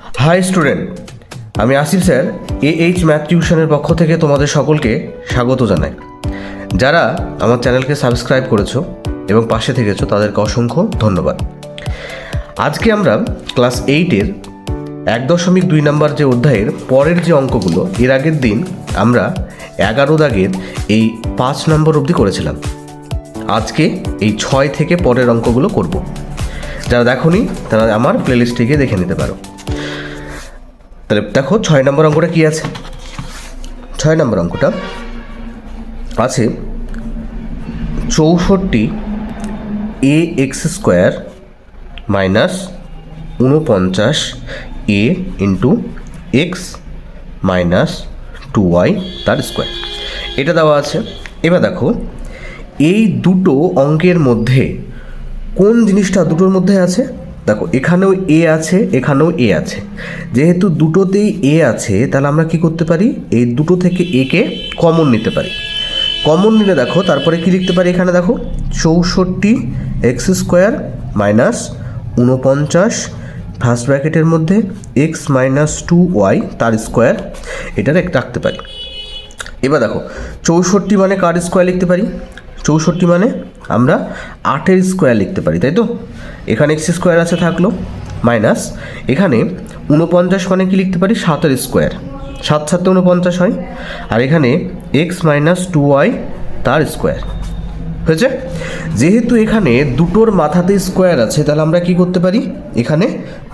High student, আমি Asif sir AH math টিউশনের পক্ষ থেকে তোমাদের সকলকে স্বাগত জানাই। যারা আমার চ্যানেলকে সাবস্ক্রাইব করেছো এবং পাশে থেকেছো তাদেরকে অসংখ্য ধন্যবাদ। আজকে আমরা ক্লাস 8-এর 1.2 নম্বর যে অধ্যায়ের পরের যে অঙ্কগুলো, এর আগের দিন আমরা 11 দাগের এই 5 নম্বর অবধি করেছিলাম। আজকে এই 6 থেকে পরের অঙ্কগুলো করব। যারা দেখোনি তারা আমার প্লেলিস্টে গিয়ে দেখে নিতে পারো। তাহলে দেখো 6 নম্বর অঙ্কটা কী আছে। 6 নম্বর অঙ্কটা আছে 64AX² minus 49A into x minus 2y তার স্কোয়ার, এটা দেওয়া আছে। এবার দেখো এই দুটো অঙ্কের মধ্যে কোন জিনিসটা দুটোর মধ্যে আছে। দেখো এখানেও এ আছে, এখানেও এ আছে। যেহেতু দুটোতেই এ আছে তাহলে আমরা কি করতে পারি, এই দুটো থেকে একে কমন নিতে পারি। কমন নিলে দেখো তারপরে কি লিখতে পারি, এখানে দেখো 64x² মাইনাস 49 ফার্স্ট ব্র্যাকেটের মধ্যে এক্স মাইনাস 2y তার স্কোয়ার, এটার একটা রাখতে পারি। এবার দেখো 64 মানে কার স্কোয়ার লিখতে পারি, 64 মানে আমরা 8-এর স্কোয়ার লিখতে পারি, তাই তো। এখানে x² আছে থাকলো, মাইনাস এখানে 49 মানে কি লিখতে পারি, 7-এর স্কোয়ার, 7 7 49 হয়। আর এখানে এক্স মাইনাস 2y তার স্কোয়ার হয়েছে। যেহেতু এখানে দুটোর মাথাতে স্কোয়ার আছে তাহলে আমরা কি করতে পারি, এখানে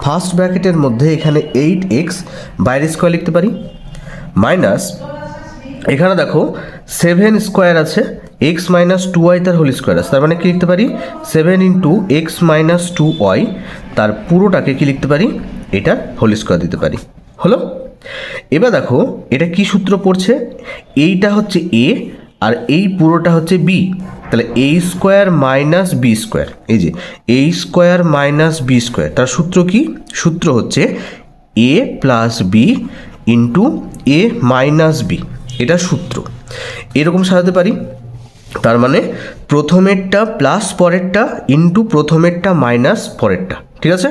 ফার্স্ট ব্র্যাকেটের মধ্যে এখানে 8x বাইরের স্কোয়ার লিখতে পারি, মাইনাস এখানে দেখো 7² আছে, এক্স মাইনাস 2y তার হোল স্কোয়ার আছে, তার মানে কি লিখতে পারি 7 ইন্টু এক্স মাইনাস 2y তার পুরোটাকে কি লিখতে পারি, এটা হোল স্কোয়ার দিতে পারি। হলো। এবার দেখো এটা কি সূত্র পড়ছে, এইটা হচ্ছে এ আর এই পুরোটা হচ্ছে বি, তাহলে a² মাইনাস b², এই যে a² মাইনাস b², তার সূত্র কি, সূত্র হচ্ছে a plus B into A minus B, এটা সূত্র। এরকম সাজাতে পারি, তার মানে প্রথমেরটা প্লাস পরেরটা ইন্টু প্রথমেরটা মাইনাস পরেরটা, ঠিক আছে।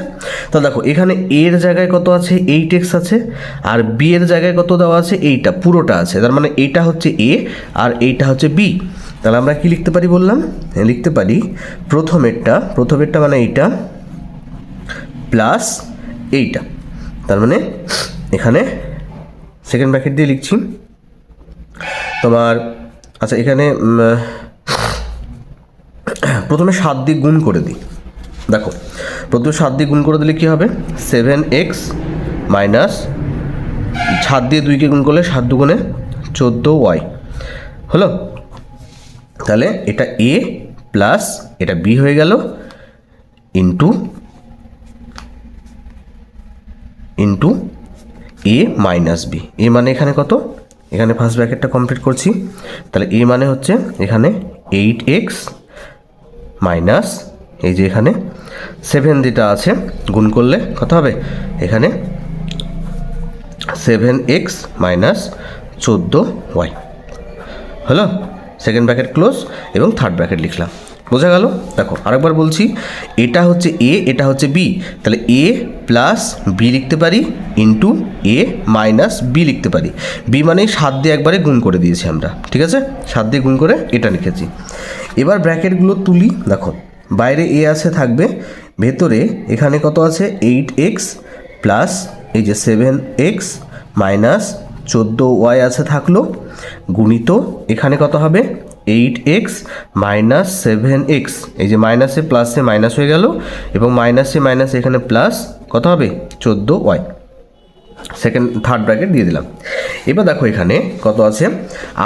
তাহলে দেখো এখানে এর জায়গায় কত আছে, 8x আছে, আর বি এর জায়গায় কত দেওয়া আছে, এইটা পুরোটা আছে, তার মানে এইটা হচ্ছে এ আর এইটা হচ্ছে বি। তাহলে আমরা কি লিখতে পারি বললাম, লিখতে পারি প্রথমেরটা মানে এইটা প্লাস এইটা, তার মানে এখানে সেকেন্ড ব্র্যাকেট দিয়ে লিখছি তোমার। আচ্ছা এখানে প্রথমে 7 দিয়ে গুণ করে দিই। দেখো প্রথমে 7 দিয়ে গুণ করে দিলে কী হবে, 7x মাইনাস 7 দিয়ে 2কে গুণ করলে 7 দুগুণে 14y হলো। তাহলে এটা এ প্লাস এটা বি হয়ে গেল ইন্টু এ মাইনাস বি। এ মানে এখানে কত, এখানে ফার্স্ট ব্র্যাকেটটা কমপ্লিট করছি, তাহলে এ মানে হচ্ছে এখানে 8x মাইনাস এই যে এখানে 7 যেটা আছে গুণ করলে কত হবে, এখানে 7x মাইনাস 14y হলো। সেকেন্ড ব্র্যাকেট ক্লোজ এবং থার্ড ব্র্যাকেট লিখলাম, বোঝা গেল। দেখো আরেকবার বলছি, এটা হচ্ছে এ, এটা হচ্ছে বি, তাহলে এ প্লাস বি লিখতে পারি ইন্টু এ মাইনাস বি লিখতে পারি। বি মানে 7 দিয়ে একবারে গুণ করে দিয়েছি আমরা, ঠিক আছে, 7 দিয়ে গুণ করে এটা লিখেছি। এবার ব্র্যাকেটগুলো তুলি, দেখো বাইরে এ আছে থাকবে, ভেতরে এখানে কত আছে 8x প্লাস এই যে 7x মাইনাস 14y আছে থাকলো, গুণিত এখানে কত হবে 8x মাইনাস 7x, এই যে মাইনাসে প্লাসে মাইনাস হয়ে গেল এবং মাইনাসে মাইনাস এখানে প্লাস কত হবে 14y, থার্ড ব্র্যাকেট দিয়ে দিলাম। এবার দেখো এখানে কত আছে,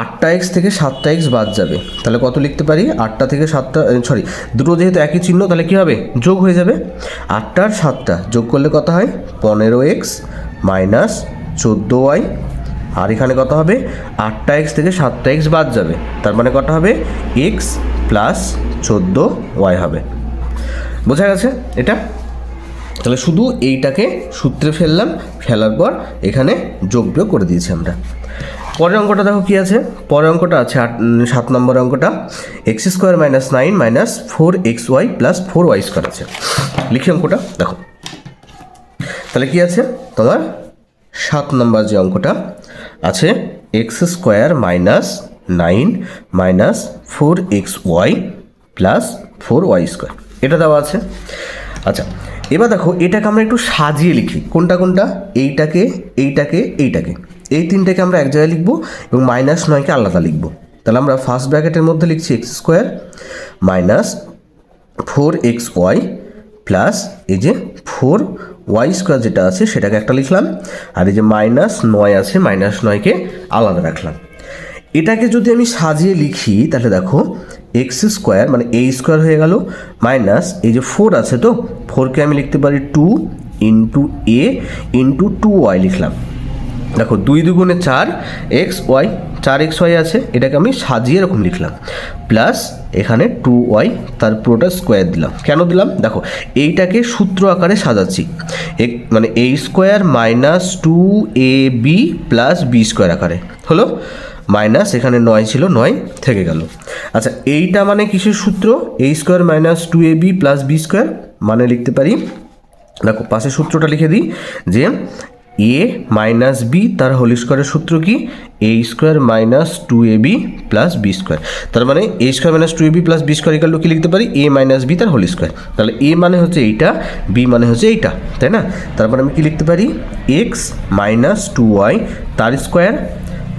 8টা x থেকে 7টা x বাদ যাবে, তাহলে কত লিখতে পারি, 8টা থেকে 7টা দুটো যেহেতু একই চিহ্ন তাহলে কী হবে, যোগ হয়ে যাবে। 8টা আর 7টা যোগ করলে কত হয় 15x মাইনাস 14y, আর এখানে কত হবে 8টা x থেকে 7টা x বাদ যাবে, তার মানে কত হবে x প্লাস 14y হবে। বোঝা গেছে এটা। তাহলে শুধু এইটাকে সূত্রে ফেলার পর এখানে যোগ বিয়োগ করে দিয়েছি আমরা। পরের অঙ্কটা দেখো কী আছে, পরের অঙ্কটা আছে 7 নম্বর অঙ্কটা x² minus 9 minus 4xy plus 4y² আছে। লিখি অঙ্কটা, দেখো তাহলে কি আছে তোমার 7 নম্বর যে অঙ্কটা আছে X square minus 9 minus 4xy plus 4y square এটা দেওয়া আছে। আচ্ছা এবার দেখো এটাকে আমরা একটু সাজিয়ে লিখি, কোনটা কোনটা, এইটাকে এইটাকে এইটাকে, এই তিনটাকে আমরা এক জায়গায় লিখবো এবং -9কে আলাদা লিখবো। তাহলে আমরা ফার্স্ট ব্র্যাকেটের মধ্যে লিখছি x square minus 4xy plus এই যে 4y স্কোয়ার যেটা আছে সেটাকে একটা লিখলাম, আর এই যে -9 আছে -9কে আলাদা রাখলাম। এটাকে যদি আমি সাজিয়ে লিখি তাহলে দেখো এক্স স্কোয়ার মানে এ স্কোয়ার হয়ে গেল মাইনাস এই যে 4 আছে তো 4কে আমি লিখতে পারি 2 ইন্টু এ ইন্টু 2y লিখলাম। দেখো 2 দুগুণে 4 এক্স ওয়াই 4xy আছে, এটাকে আমি সাজিয়ে এরকম লিখলাম প্লাস এখানে 2y তার পুরোটা স্কোয়ার দিলাম। কেন দিলাম দেখো এইটাকে সূত্র আকারে সাজাচ্ছি, মানে a square minus 2ab plus B square আকারে হলো, মাইনাস এখানে 9 ছিল 9 থেকে গেল। আচ্ছা এইটা মানে কিসের সূত্র, a square minus 2ab plus B square, মানে লিখতে পারি দেখো পাশে সূত্রটা লিখে দিই যে a মাইনাস বি তার হোল স্কোয়ারের সূত্র কি a square minus 2ab plus B square, তার মানে a square minus 2ab plus B square equal to কি লিখতে পারি a মাইনাস বি তার হোল স্কোয়ার। তাহলে a মানে হচ্ছে এইটা, b মানে হচ্ছে এইটা, তাই না? তারপর আমি কি লিখতে পারি x মাইনাস 2y তার স্কোয়ার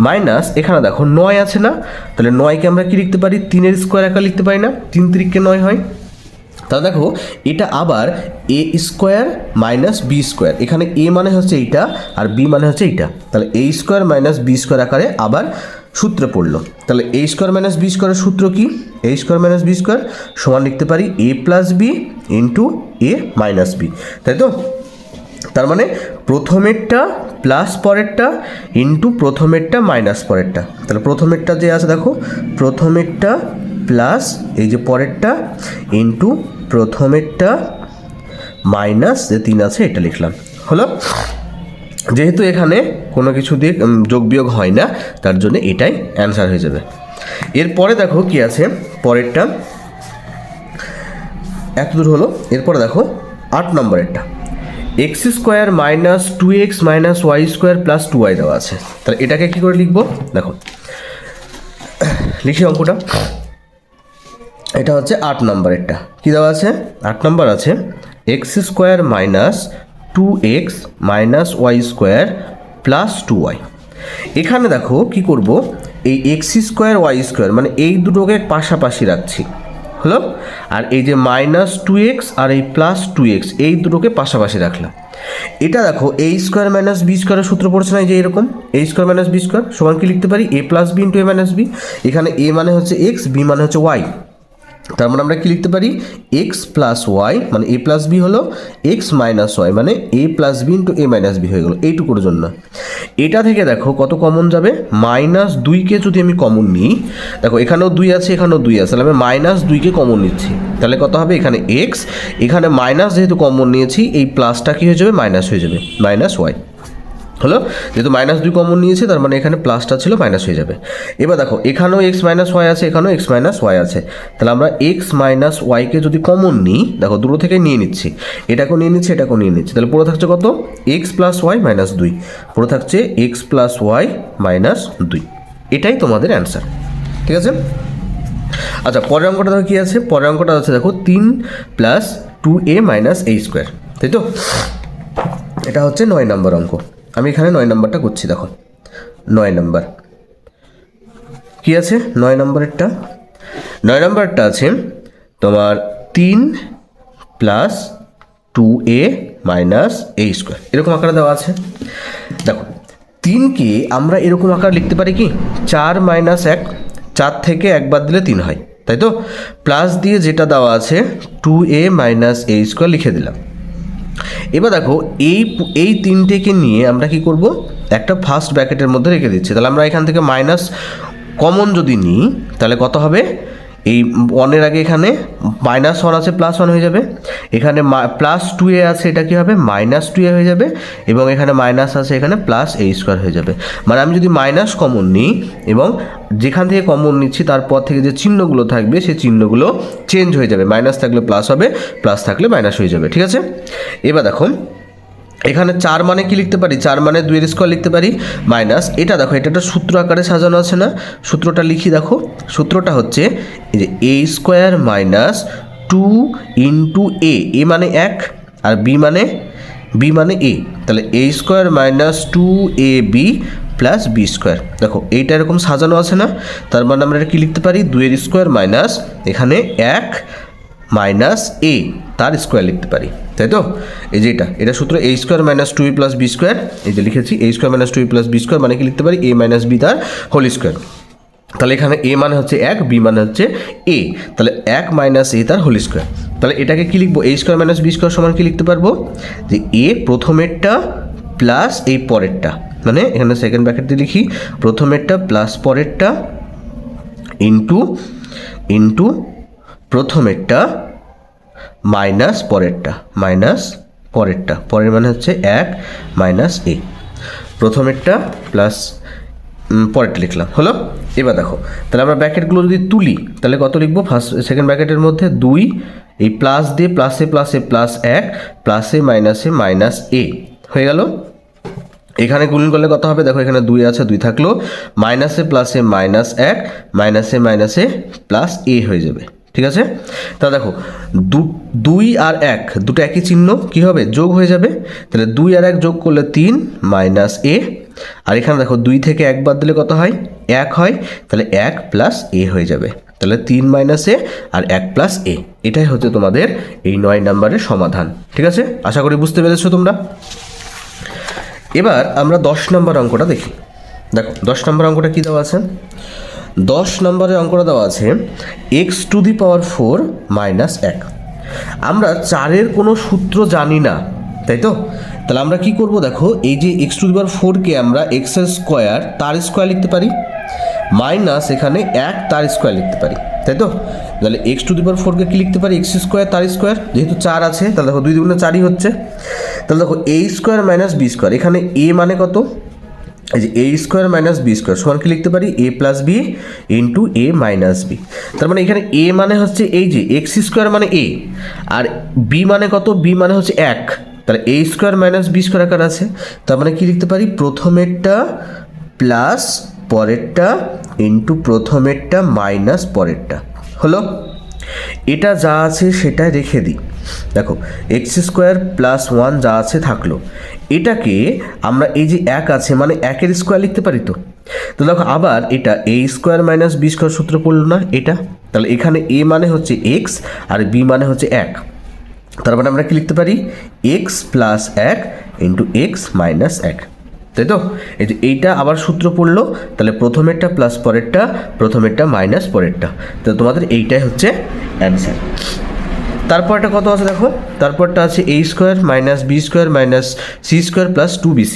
মাইনাস এখানে দেখো 9 আছে না, তাহলে 9কে আমরা কি লিখতে পারি 3-এর স্কোয়ার একা লিখতে পারি না, 3 3কে 9 হয়। তাহলে দেখো এটা আবার এ স্কোয়ার মাইনাস বি স্কোয়ার, এখানে এ মানে হচ্ছে এইটা আর বি মানে হচ্ছে এইটা, তাহলে A square minus B square আকারে আবার সূত্রে পড়লো। তাহলে এ স্কোয়ার মাইনাস বি স্কোয়ারের সূত্র কি, A square minus B square সমান লিখতে পারি A plus B into A minus B, তাই তো? তার মানে প্রথমেরটা প্লাস পরেরটা ইন্টু প্রথমেরটা মাইনাস পরেরটা, তাহলে প্রথমেরটা যে আছে দেখো প্রথমেরটা প্লাস এই যে পরেরটা ইন্টু প্রথমেরটা মাইনাস যে 3 আছে এটা লিখলাম হলো। যেহেতু এখানে কোনো কিছু দিয়ে যোগ বিয়োগ হয় না তার জন্য এটাই অ্যান্সার হয়ে যাবে। এরপরে দেখো কি আছে পরেরটা, এত দূর হলো। এরপরে দেখো 8 নম্বরেরটা X square minus 2x minus Y square plus 2y দেওয়া আছে। তাহলে এটাকে কী করে লিখবো দেখো লিখি অঙ্কটা, এটা হচ্ছে 8 নম্বরেরটা কী দেওয়া আছে 8 নম্বর আছে X square minus 2x minus Y square plus 2y। এখানে দেখো কি করব এই এক্স স্কোয়ার ওয়াই স্কোয়ার মানে এই দুটোকে পাশাপাশি রাখছি হলো, আর এই যে মাইনাস 2x আর এই প্লাস 2x এই দুটোকে পাশাপাশি রাখলাম। এটা দেখো এ স্কোয়ার মাইনাস বি স্কোয়ারের সূত্র পড়ছে না, যে এরকম এ স্কোয়ার মাইনাস বি স্কোয়ার সমান কি লিখতে পারি A plus B into A minus B, এখানে এ মানে হচ্ছে এক্স বি মানে হচ্ছে ওয়াই, তার মানে আমরা কি লিখতে পারি এক্স প্লাস ওয়াই মানে এ প্লাস বি হলো এক্স মাইনাস ওয়াই মানে এ plus B into A minus B হয়ে গেলো এইটুকুর জন্য। এটা থেকে দেখো কত কমন যাবে মাইনাস 2কে যদি আমি কমন নিই, দেখো এখানেও 2 আছে এখানেও 2 আছে, তাহলে আমি মাইনাস 2কে কমন নিচ্ছি, তাহলে কত হবে এখানে এক্স, এখানে মাইনাস যেহেতু কমন নিয়েছি এই প্লাসটা কী হয়ে যাবে মাইনাস হয়ে যাবে মাইনাস ওয়াই হলো, যেহেতু -2 কমন নিয়েছে তার মানে এখানে প্লাসটা ছিল মাইনাস হয়ে যাবে। এবার দেখো এখানেও এক্স মাইনাস ওয়াই আছে এখানেও এক্স মাইনাস ওয়াই আছে, তাহলে আমরা এক্স মাইনাস ওয়াইকে যদি কমন নিই দেখো দুটো থেকে নিয়ে নিচ্ছি, এটাকেও নিয়ে নিচ্ছি এটাকেও নিয়ে নিচ্ছি, তাহলে পুরো থাকছে কত এক্স প্লাস ওয়াই মাইনাস 2, পুরো থাকছে এক্স প্লাস ওয়াই মাইনাস 2, এটাই তোমাদের অ্যান্সার। ঠিক আছে, আচ্ছা পরের অঙ্কটা দেখো কী আছে, পরের অঙ্কটা আছে দেখো 3 plus 2a minus a square, তাই তো? এটা হচ্ছে 9 নম্বর অঙ্ক, আমি এখানে 9 নম্বরটা করছি। দেখো 9 নম্বর কী আছে 9 নম্বরেরটা, 9 নম্বরটা আছে তোমার 3 plus 2a minus a square এরকম আকারে দেওয়া আছে। দেখো 3কে আমরা এরকম আকার লিখতে পারি কি 4 মাইনাস 1, 4 থেকে 1 বাদ দিলে 3 হয়, তাই তো? প্লাস দিয়ে যেটা দেওয়া আছে 2a মাইনাস a স্কোয়ার লিখে দিলাম। এবার দেখো এই তিনটেকে নিয়ে আমরা কি করব একটা ফার্স্ট ব্র্যাকেটের মধ্যে রেখে দিচ্ছি, তাহলে আমরা এখান থেকে মাইনাস কমন যদি নিই তাহলে কত হবে এই 1-এর আগে এখানে -1 আছে +1 হয়ে যাবে, এখানে প্লাস 2a আছে এটা কি হবে -2a হয়ে যাবে, এবং এখানে মাইনাস আছে এখানে প্লাস a স্কোয়ার হয়ে যাবে। মানে আমি যদি মাইনাস কমন নিই এবং যেখান থেকে কমন নিচ্ছি তারপর থেকে যে চিহ্নগুলো থাকবে সেই চিহ্নগুলো চেঞ্জ হয়ে যাবে, মাইনাস থাকলে প্লাস হবে প্লাস থাকলে মাইনাস হয়ে যাবে। ঠিক আছে, এবার দেখো এখানে 4 মানে কি লিখতে পারি, 4 মানে 2 এর স্কোয়ার লিখতে পারি, মাইনাস এটা দেখো এটা একটা সূত্র আকারে সাজানো আছে না, সূত্রটা লিখি দেখো, সূত্রটা হচ্ছে এই যে A square minus 2 into A মানে 1 আর বি মানে এ, তাহলে A square minus 2ab plus B square. দেখো এইটা এরকম সাজানো আছে না, তার মানে আমরা এটা কী লিখতে পারি, 2 এর স্কোয়ার মাইনাস এখানে 1 মাইনাস এ তার স্কোয়ার লিখতে পারি, তাই তো। এই যে এটা সূত্র A square minus 2a plus B square, এই যে লিখেছি A square minus 2a plus B square মানে কি লিখতে পারি, এ মাইনাস বি তার হোল স্কোয়ার। তাহলে এখানে এ মানে হচ্ছে 1, বি মানে হচ্ছে এ, তাহলে 1 মাইনাস এ তার হোল স্কোয়ার। তাহলে এটাকে কি লিখবো, A square minus B square সমান কি লিখতে পারবো, যে এ প্রথমেরটা প্লাস এই পরেরটা, মানে এখানে সেকেন্ড ব্র্যাকেটে লিখি প্রথমেরটা প্লাস পরেরটা ইন্টু প্রথমেরটা মাইনাস পরেরটা, পরের মানে হচ্ছে 1 মাইনাস এ, প্রথমেরটা প্লাস পরেরটা লিখলাম, হলো। এবার দেখো তাহলে আমরা ব্র্যাকেটগুলো যদি তুলি তাহলে কত লিখবো, সেকেন্ড ব্র্যাকেটের মধ্যে 2, এই প্লাস দিয়ে প্লাসে প্লাস 1 প্লাসে মাইনাস এ হয়ে গেল। এখানে গুণন করলে কত হবে, দেখো এখানে 2 আছে, 2 থাকলো, মাইনাসে প্লাসে মাইনাস 1 মাইনাসে প্লাস এ হয়ে যাবে, ঠিক আছে। তা দেখো 2 আর 1 দুটো একই চিহ্ন, কি হবে, যোগ হয়ে যাবে, তাহলে 2 আর 1 যোগ করলে 3 মাইনাস এ, আর এখানে দেখো 2 থেকে 1 বাদ দিলে কত হয়, 1 হয়, তাহলে 1 প্লাস এ হয়ে যাবে, তাহলে 3 মাইনাস এ আর 1 প্লাস এ, এটাই হচ্ছে তোমাদের এই 9 নম্বরের সমাধান, ঠিক আছে। আশা করি বুঝতে পেরেছো তোমরা। এবার আমরা 10 নম্বর অঙ্কটা দেখি। দেখো 10 নম্বর অঙ্কটা কী দেওয়া আছে, 10 নম্বরের অঙ্কটা দেওয়া আছে x⁴ মাইনাস 1। আমরা 4-এর কোনো সূত্র জানি না, তাই তো। তাহলে আমরা কি করব, দেখো এই যে x⁴কে আমরা x এর স্কোয়ার তার স্কোয়ার লিখতে পারি, মাইনাস এখানে 1 তার স্কোয়ার লিখতে পারি, তাই তো। তাহলে x⁴কে কি লিখতে পারি, x স্কোয়ার তার স্কোয়ার, যেহেতু 4 আছে তাহলে দেখো 2 দুগুণে 4ই হচ্ছে। তাহলে দেখো a square minus B square, এখানে a মানে কত, এই যে a square minus B square সমান কি লিখতে পারি, a plus B into a minus B. তার মানে এখানে a মানে হচ্ছে এই যে এক্স স্কোয়ার মানে a, আর b মানে কত, b মানে হচ্ছে 1, তাহলে a square minus B square আকার আছে। তার মানে কি লিখতে পারি, প্রথমেরটা প্লাস পরেরটা ইন্টু প্রথমেরটা মাইনাস পরেরটা, হলো। এটা যা আছে সেটা রেখে দিই, দেখো এক্স স্কোয়ার প্লাস 1 যা আছে থাকলো, এটাকে আমরা এই যে 1 আছে মানে 1-এর স্কোয়ার লিখতে পারি, তো দেখো আবার এটা a square minus B square সূত্র পড়লো না এটা, তাহলে এখানে a মানে হচ্ছে x আর b মানে হচ্ছে 1, তার মানে আমরা কি লিখতে পারি, x plus 1 into x minus 1, তাই তো। এই যে এইটা আবার সূত্র পড়লো, তাহলে প্রথমেরটা প্লাস পরেরটা, প্রথমেরটা মাইনাস পরেরটা, তো তোমাদের এইটাই হচ্ছে অ্যান্সার। তারপরটা কত আছে দেখো, তারপরটা আছে a square minus B square minus C square plus 2bc।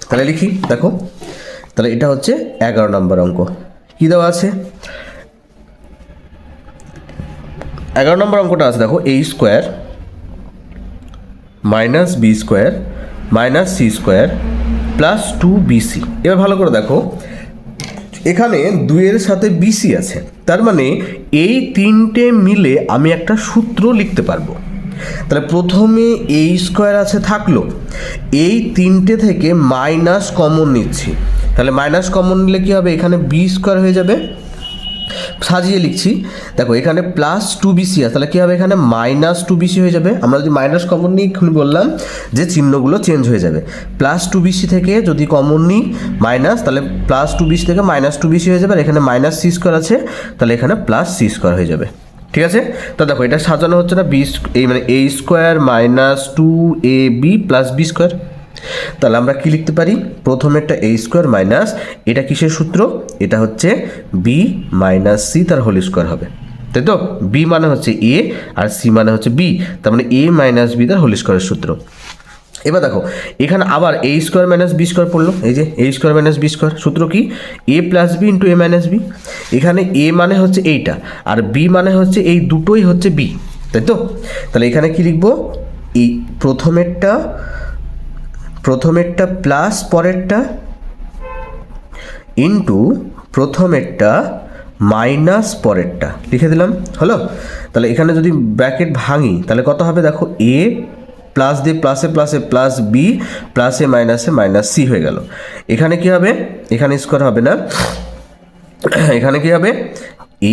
তাহলে লিখি দেখো, তাহলে এটা হচ্ছে 11 নম্বর অঙ্ক। কী দেওয়া আছে, 11 নম্বর অঙ্কটা আছে দেখো a square minus B square minus C square plus 2bc। এবার ভালো করে দেখো, এখানে 2-এর সাথে bc আছে, তার মানে এই তিনটে মিলে আমি একটা সূত্র লিখতে পারবো। তাহলে প্রথমে a স্কোয়ার আছে থাকলো, এই তিনটে থেকে মাইনাস কমন নিচ্ছি, তাহলে মাইনাস কমন নিলে কী হবে, এখানে b স্কোয়ার হয়ে যাবে, সাজিয়ে লিখছি দেখো এখানে প্লাস 2bc আছে, তাহলে কী হবে, এখানে মাইনাস 2bc হয়ে যাবে। আমরা যদি মাইনাস কমন নিই এক্ষুনি বললাম যে চিহ্নগুলো চেঞ্জ হয়ে যাবে, প্লাস 2bc থেকে যদি কমন নিই মাইনাস, তাহলে প্লাস 2bc থেকে মাইনাস 2bc হয়ে যাবে, আর এখানে মাইনাস সি স্কোয়ার আছে, তাহলে এখানে প্লাস সি স্কোয়ার হয়ে যাবে, ঠিক আছে। তো দেখো এটা সাজানো হচ্ছে না, এই মানে a square minus 2ab plus B square, তাহলে আমরা কি লিখতে পারি, প্রথমেরটা a স্কোয়ার মাইনাস, এটা কিসের সূত্র, এটা হচ্ছে b মাইনাস সি তার হোল স্কোয়ার হবে, তাই তো। b মানে হচ্ছে a আর c মানে হচ্ছে b, তার মানে a মাইনাস b তার হোল স্কোয়ারের সূত্র। এবার দেখো এখানে আবার a square minus B square পড়লো, এই যে a square minus B square সূত্র কি, a plus B into a minus B. এখানে a মানে হচ্ছে এইটা আর b মানে হচ্ছে এই দুটোই হচ্ছে b, তাই তো। তাহলে এখানে কি লিখবো, এই প্রথমেরটা প্লাস পরেরটা ইন্টু প্রথমেরটা মাইনাস পরেরটা লিখে দিলাম, হলো। তাহলে এখানে যদি ব্র্যাকেট ভাঙি তাহলে কত হবে, দেখো a প্লাস দিয়ে প্লাসে প্লাসে প্লাস বি প্লাসে মাইনাসে মাইনাস সি হয়ে গেল। এখানে কি হবে, এখানে স্কোয়ার হবে না, এখানে কি হবে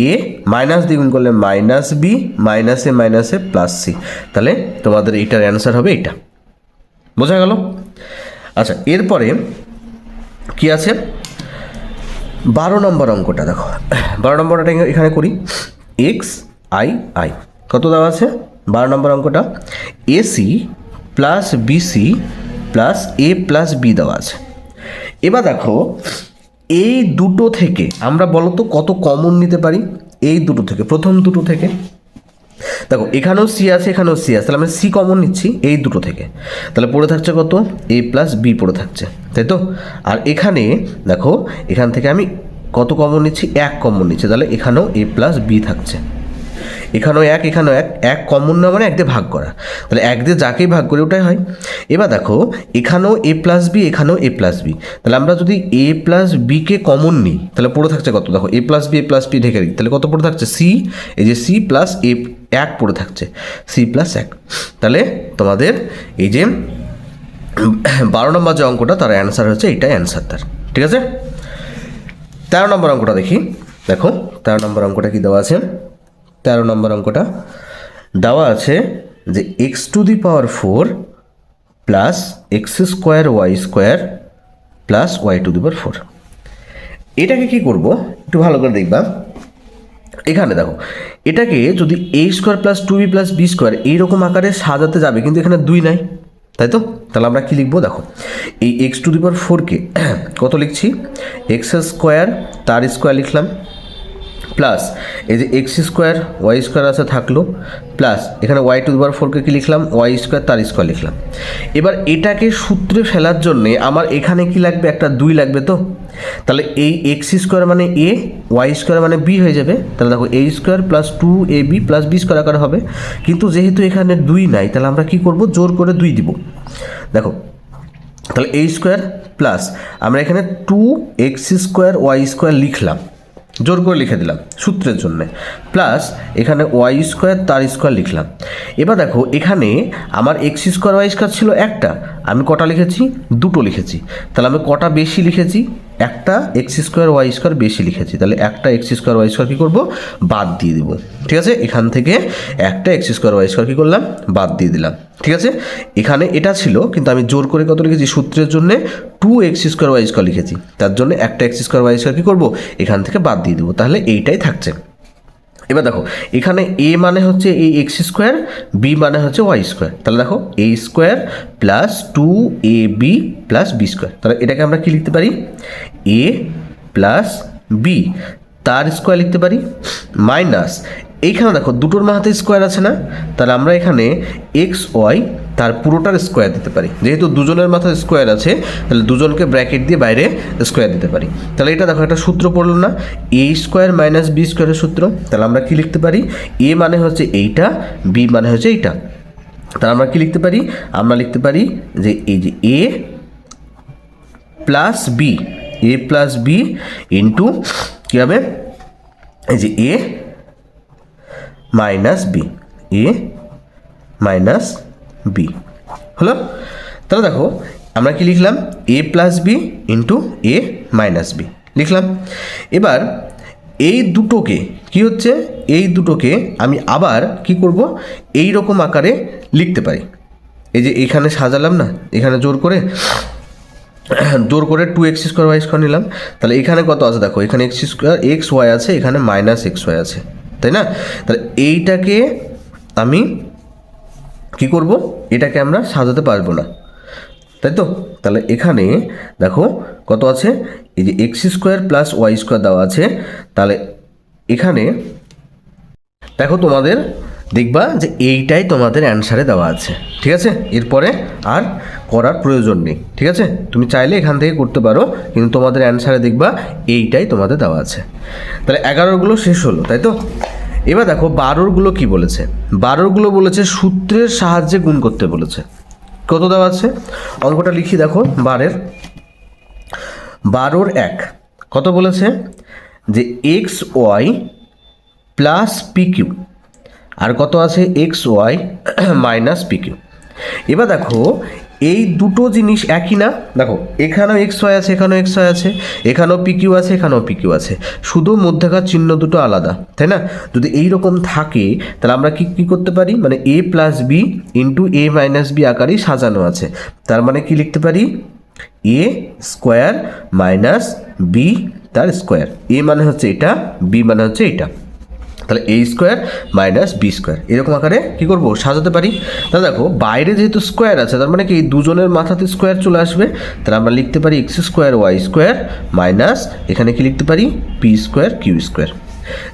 এ মাইনাস দিয়ে গুণ করলে মাইনাস বি মাইনাসে মাইনাসে প্লাস সি, তাহলে তোমাদের এইটার অ্যান্সার হবে এইটা। বোঝা গেল? আচ্ছা, এরপরে কি আছে 12 নম্বর অঙ্কটা দেখো। 12 নম্বরটা এখানে করি। এক্স আই আই কত দেওয়া আছে 12 নম্বর অঙ্কটা, এসি প্লাস বিসি প্লাস এ প্লাস বি দেওয়া আছে। এবার দেখো এই দুটো থেকে আমরা বলো তো কত কমন নিতে পারি, এই দুটো থেকে, প্রথম দুটো থেকে। দেখো এখানেও সি আছে এখানেও সি আছে, তাহলে আমরা সি কমন নিচ্ছি এই দুটো থেকে, তাহলে পড়ে থাকছে কত এ প্লাস বি পড়ে থাকছে, তাই তো। আর এখানে দেখো এখান থেকে আমি কত কমন নিচ্ছি, এক কমন নিচ্ছি, তাহলে এখানেও এ প্লাস বি থাকছে, এখানেও এক এখানেও এক, এক কমন না মানে এক দিয়ে ভাগ করা, তাহলে এক দিয়ে যাকেই ভাগ করি ওটাই হয়। এবার দেখো এখানেও এ প্লাস বি এখানেও এ প্লাস বি, তাহলে আমরা যদি এ প্লাস বিকে কমন নিই তাহলে পড়ে থাকছে কত, দেখো এ প্লাস বি ঢেকে দিই, তাহলে কত পড়ে থাকছে সি, এই যে সি প্লাস এ এক পড়ে থাকছে, সি প্লাস এক। তাহলে তোমাদের এই যে 12 নম্বর যে অঙ্কটা তার অ্যান্সার হচ্ছে এইটাই অ্যান্সার তার, ঠিক আছে। 13 নম্বর অঙ্কটা দেখি। দেখো 13 নম্বর অঙ্কটা কি দেওয়া আছে, 13 নম্বর অঙ্কটা দেওয়া আছে যে X to the power 4 plus X square Y square plus Y to the power 4। এটাকে কি করব একটু ভালো করে দেখবা। এখানে দেখো এটাকে যদি A square plus two B plus B square এইরকম আকারে সাজাতে যাবে, কিন্তু এখানে 2 নাই, তাই তো। তাহলে আমরা কি লিখবো, দেখো এই এক্স টু দি পাওয়ার 4কে কত লিখছি, এক্স স্কোয়ার তার স্কোয়ার লিখলাম, প্লাস এই যে এক্স স্কোয়ার ওয়াই স্কোয়ার আছে থাকলো, প্লাস এখানে ওয়াই টু দি পাওয়ার 4কে কি লিখলাম, ওয়াই স্কোয়ার তার স্কোয়ার লিখলাম। এবার এটাকে সূত্রে ফেলার জন্যে আমার এখানে কি লাগবে, একটা 2 লাগবে তো। তাহলে এই এক্স স্কোয়ার মানে এ, ওয়াই স্কোয়ার মানে বি হয়ে যাবে, তাহলে দেখো A square plus 2ab plus B square আকারে হবে। কিন্তু যেহেতু এখানে 2 নাই তাহলে আমরা কি করব, জোর করে 2 দিব। দেখো তাহলে এ স্কোয়ার প্লাস আমরা এখানে 2x স্কোয়ার ওয়াই স্কোয়ার লিখলাম, জোর করে লিখে দিলাম সূত্রের জন্য, প্লাস এখানে ওয়াই স্কোয়ার তার স্কোয়ার লিখলাম। এবার দেখো এখানে আমার এক্স স্কোয়ার ওয়াই স্কোয়ার ছিল একটা, আমি কটা লিখেছি, 2টো লিখেছি, তাহলে আমি কটা বেশি লিখেছি, একটা এক্স স্কোয়ার ওয়াই স্কোয়ার বেশি লিখেছি, তাহলে একটা এক্স স্কোয়ার ওয়াই স্কোয়ার কী করবো, বাদ দিয়ে দেবো, ঠিক আছে। এখান থেকে একটা এক্স স্কোয়ার ওয়াই স্কোয়ার কী করলাম, বাদ দিয়ে দিলাম, ঠিক আছে। এখানে এটা ছিল কিন্তু আমি জোর করে কত লিখেছি, সূত্রের জন্য 2x স্কোয়ার ওয়াই স্কোয়ার লিখেছি, তার জন্য একটা এক্স স্কোয়ার ওয়াই স্কোয়ার কী করবো, এখান থেকে বাদ দিয়ে দেবো, তাহলে এইটাই থাকছে। এবার দেখো এখানে এ মানে হচ্ছে এই এক্স স্কোয়ার, বি মানে হচ্ছে ওয়াই স্কোয়ার, তাহলে দেখো A square plus 2ab plus B square, তাহলে এটাকে আমরা কি লিখতে পারি, এ প্লাস বি তার স্কোয়ার লিখতে পারি, মাইনাস এইখানে দেখো দুটোর মাথাতে স্কোয়ার আছে না, তাহলে আমরা এখানে এক্স ওয়াই তার পুরোটার স্কোয়ার দিতে পারি, যেহেতু দুজনের মাথায় স্কোয়ার আছে তাহলে দুজনকে ব্র্যাকেট দিয়ে বাইরে স্কোয়ার দিতে পারি। তাহলে এটা দেখো একটা সূত্র পড়লো না, এ স্কোয়ার মাইনাস বি স্কোয়ারের সূত্র, তাহলে আমরা কি লিখতে পারি, এ মানে হচ্ছে এইটা, বি মানে হচ্ছে এইটা, তাহলে আমরা কি লিখতে পারি, আমরা লিখতে পারি যে এই যে এ প্লাস বি, এ প্লাস বি ইন্টু কী হবে, এই যে এ মাইনাস বি, এ মাইনাস বি হলো। তাহলে দেখো আমরা কি লিখলাম, এ plus B into A minus B লিখলাম। এবার এই দুটোকে কি হচ্ছে, এই দুটোকে আমি আবার কি করব, এই রকম আকারে লিখতে পারি, এই যে এখানে সাজালাম না, এখানে জোর করে 2x স্কোয়ার ওয়াই স্কোয়ার নিলাম, তাহলে এখানে কত আছে দেখো, এখানে এক্স স্কোয়ার এক্স ওয়াই আছে, এখানে মাইনাস এক্স ওয়াই আছে, তাই না। তাহলে এইটাকে আমি কি করব, এটাকে আমরা সাজাতে পারবো না, তাই তো। তাহলে এখানে দেখো কত আছে, এই যে X square plus Y square দেওয়া আছে, তাহলে এখানে দেখো তোমাদের দেখবা যে এইটাই তোমাদের অ্যান্সারে দেওয়া আছে, ঠিক আছে। এরপরে আর করার প্রয়োজন নেই, ঠিক আছে। তুমি চাইলে এখান থেকে করতে পারো, কিন্তু তোমাদের অ্যান্সারে দেখবা এইটাই তোমাদের দেওয়া আছে। তাহলে 11গুলো শেষ হলো, তাই তো। এবার দেখো 12গুলো কি বলেছে, 12গুলো বলেছে সূত্রের সাহায্যে গুণ করতে বলেছে। কত দেওয়া আছে অঙ্কটা লিখি, দেখো 12 1 কত বলেছে, যে X Y plus P Q, আর কত আছে X Y minus P Q. এবার দেখো এই দুটো জিনিস একই না, দেখো এখানেও এক্স ওয়াই আছে, এখানেও এক্স ওয়াই আছে, এখানেও পি কিউ আছে, এখানেও পি কিউ আছে, শুধু মধ্যেকার চিহ্ন দুটো আলাদা, তাই না? যদি এই রকম থাকে তাহলে আমরা কি করতে পারি, মানে এ plus B into A minus B আকারেই সাজানো আছে, তার মানে কি লিখতে পারি, এ স্কোয়ার মাইনাস বি তার স্কোয়ার। এ মানে হচ্ছে এটা, বি মানে হচ্ছে এটা, তাহলে A square minus B square এরকম আকারে কী করবো, সাজাতে পারি। তাহলে দেখো বাইরে যেহেতু স্কোয়ার আছে, তার মানে কি দুজনের মাথাতে স্কোয়ার চলে আসবে, তাহলে আমরা লিখতে পারি X square Y square minus এখানে কি লিখতে পারি, পি স্কোয়ার কিউ স্কোয়ার।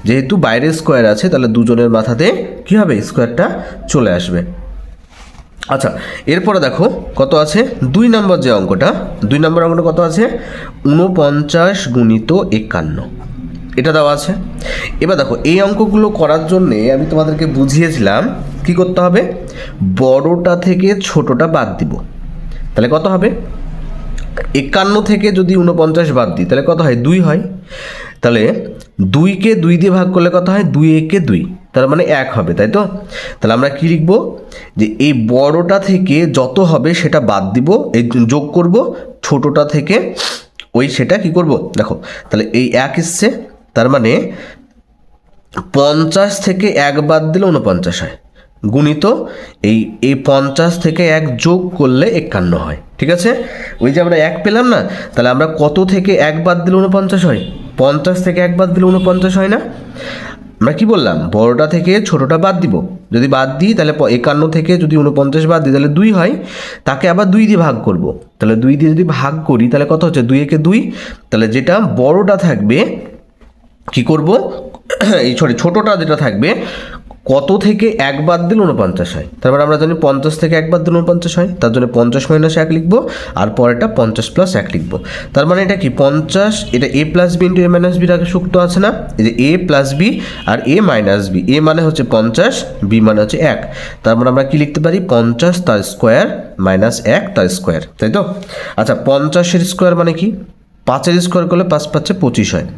যেহেতু বাইরে স্কোয়ার আছে তাহলে দুজনের মাথাতে কী হবে, স্কোয়ারটা চলে আসবে। আচ্ছা, এরপরে দেখো কত আছে, 2 নম্বর যে অঙ্কটা, 2 নম্বর অঙ্কটা কত আছে, 49 গুণিত 51, এটা দেওয়া আছে। এবার দেখো এই অঙ্কগুলো করার জন্যে আমি তোমাদেরকে বুঝিয়েছিলাম কি করতে হবে, বড়টা থেকে ছোটটা বাদ দিব, তাহলে কত হবে, 51 থেকে যদি 49 বাদ দিই তাহলে কত হয়, 2 হয়। তাহলে 2কে 2 দিয়ে ভাগ করলে কত হয়, 2 একে 2, তার মানে 1 হবে, তাই তো? তাহলে আমরা কি লিখব, যে এই বড়টা থেকে যত হবে সেটা বাদ দিব, এই যোগ করব, ছোটটা থেকে ওই সেটা কি করব, দেখো তাহলে এই 1 এসছে, তার মানে 50 থেকে 1 বাদ দিলে 49 হয়, গুণিত এই 50 থেকে 1 যোগ করলে 51 হয়, ঠিক আছে? ওই যে আমরা 1 পেলাম না, তাহলে আমরা কত থেকে 1 বাদ দিলে 49 হয়, 50 থেকে 1 বাদ দিলে 49 হয় না? আমরা কি বললাম, বড়টা থেকে ছোটটা বাদ দিব, যদি বাদ দিই তাহলে 51 থেকে যদি 49 বাদ দিই তাহলে 2 হয়, তাকে আবার 2 দিয়ে ভাগ করব, তাহলে 2 দিয়ে যদি ভাগ করি তাহলে কত হচ্ছে, 2 একে 2, তাহলে যেটা বড়টা থাকবে কি করব, এই ছোটটা যেটা থাকবে কত থেকে 1 বাদ দিলে 49 হয়, তারপর আমরা জানি 50 থেকে 1 বাদ দিলে 49 হয়, তার জন্য 50 মাইনাস 1 লিখবো, আর পরেরটা 50 প্লাস 1 লিখবো। তার মানে এটা কি 50, এটা এ plus B into A minus বির আগে সূত্র আছে না, এই যে এ প্লাস বি আর এ মাইনাস বি, এ মানে হচ্ছে 50, বি মানে হচ্ছে 1, তারপর আমরা কি লিখতে পারি, 50 তার স্কোয়ার মাইনাস 1 তার স্কোয়ার, তাই তো? আচ্ছা, 50-এর স্কোয়ার মানে কি, 5-এর স্কোয়ার করলে 5 5 25 হয়,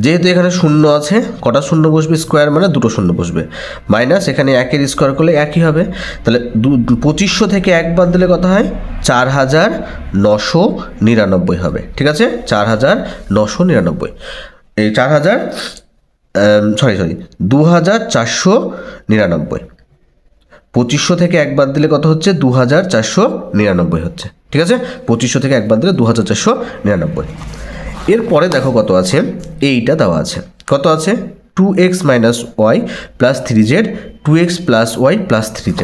যেহেতু এখানে শূন্য আছে, কটা শূন্য বসবে, স্কোয়ার মানে দুটো শূন্য বসবে, মাইনাস এখানে 1-এর স্কোয়ার করলে 1ই হবে, তাহলে 2500 থেকে 1 বাদ দিলে কত হয়, 4999 হবে, ঠিক আছে? 4999, এই 2499, 2500 থেকে 1 বাদ দিলে কত হচ্ছে, 2499 হচ্ছে, ঠিক আছে? 2500 থেকে 1 বাদ দিলে 2499। এরপরে দেখো কত আছে, এইটা দেওয়া আছে, কত আছে, 2x minus Y plus 3z, 2x plus Y plus 3z।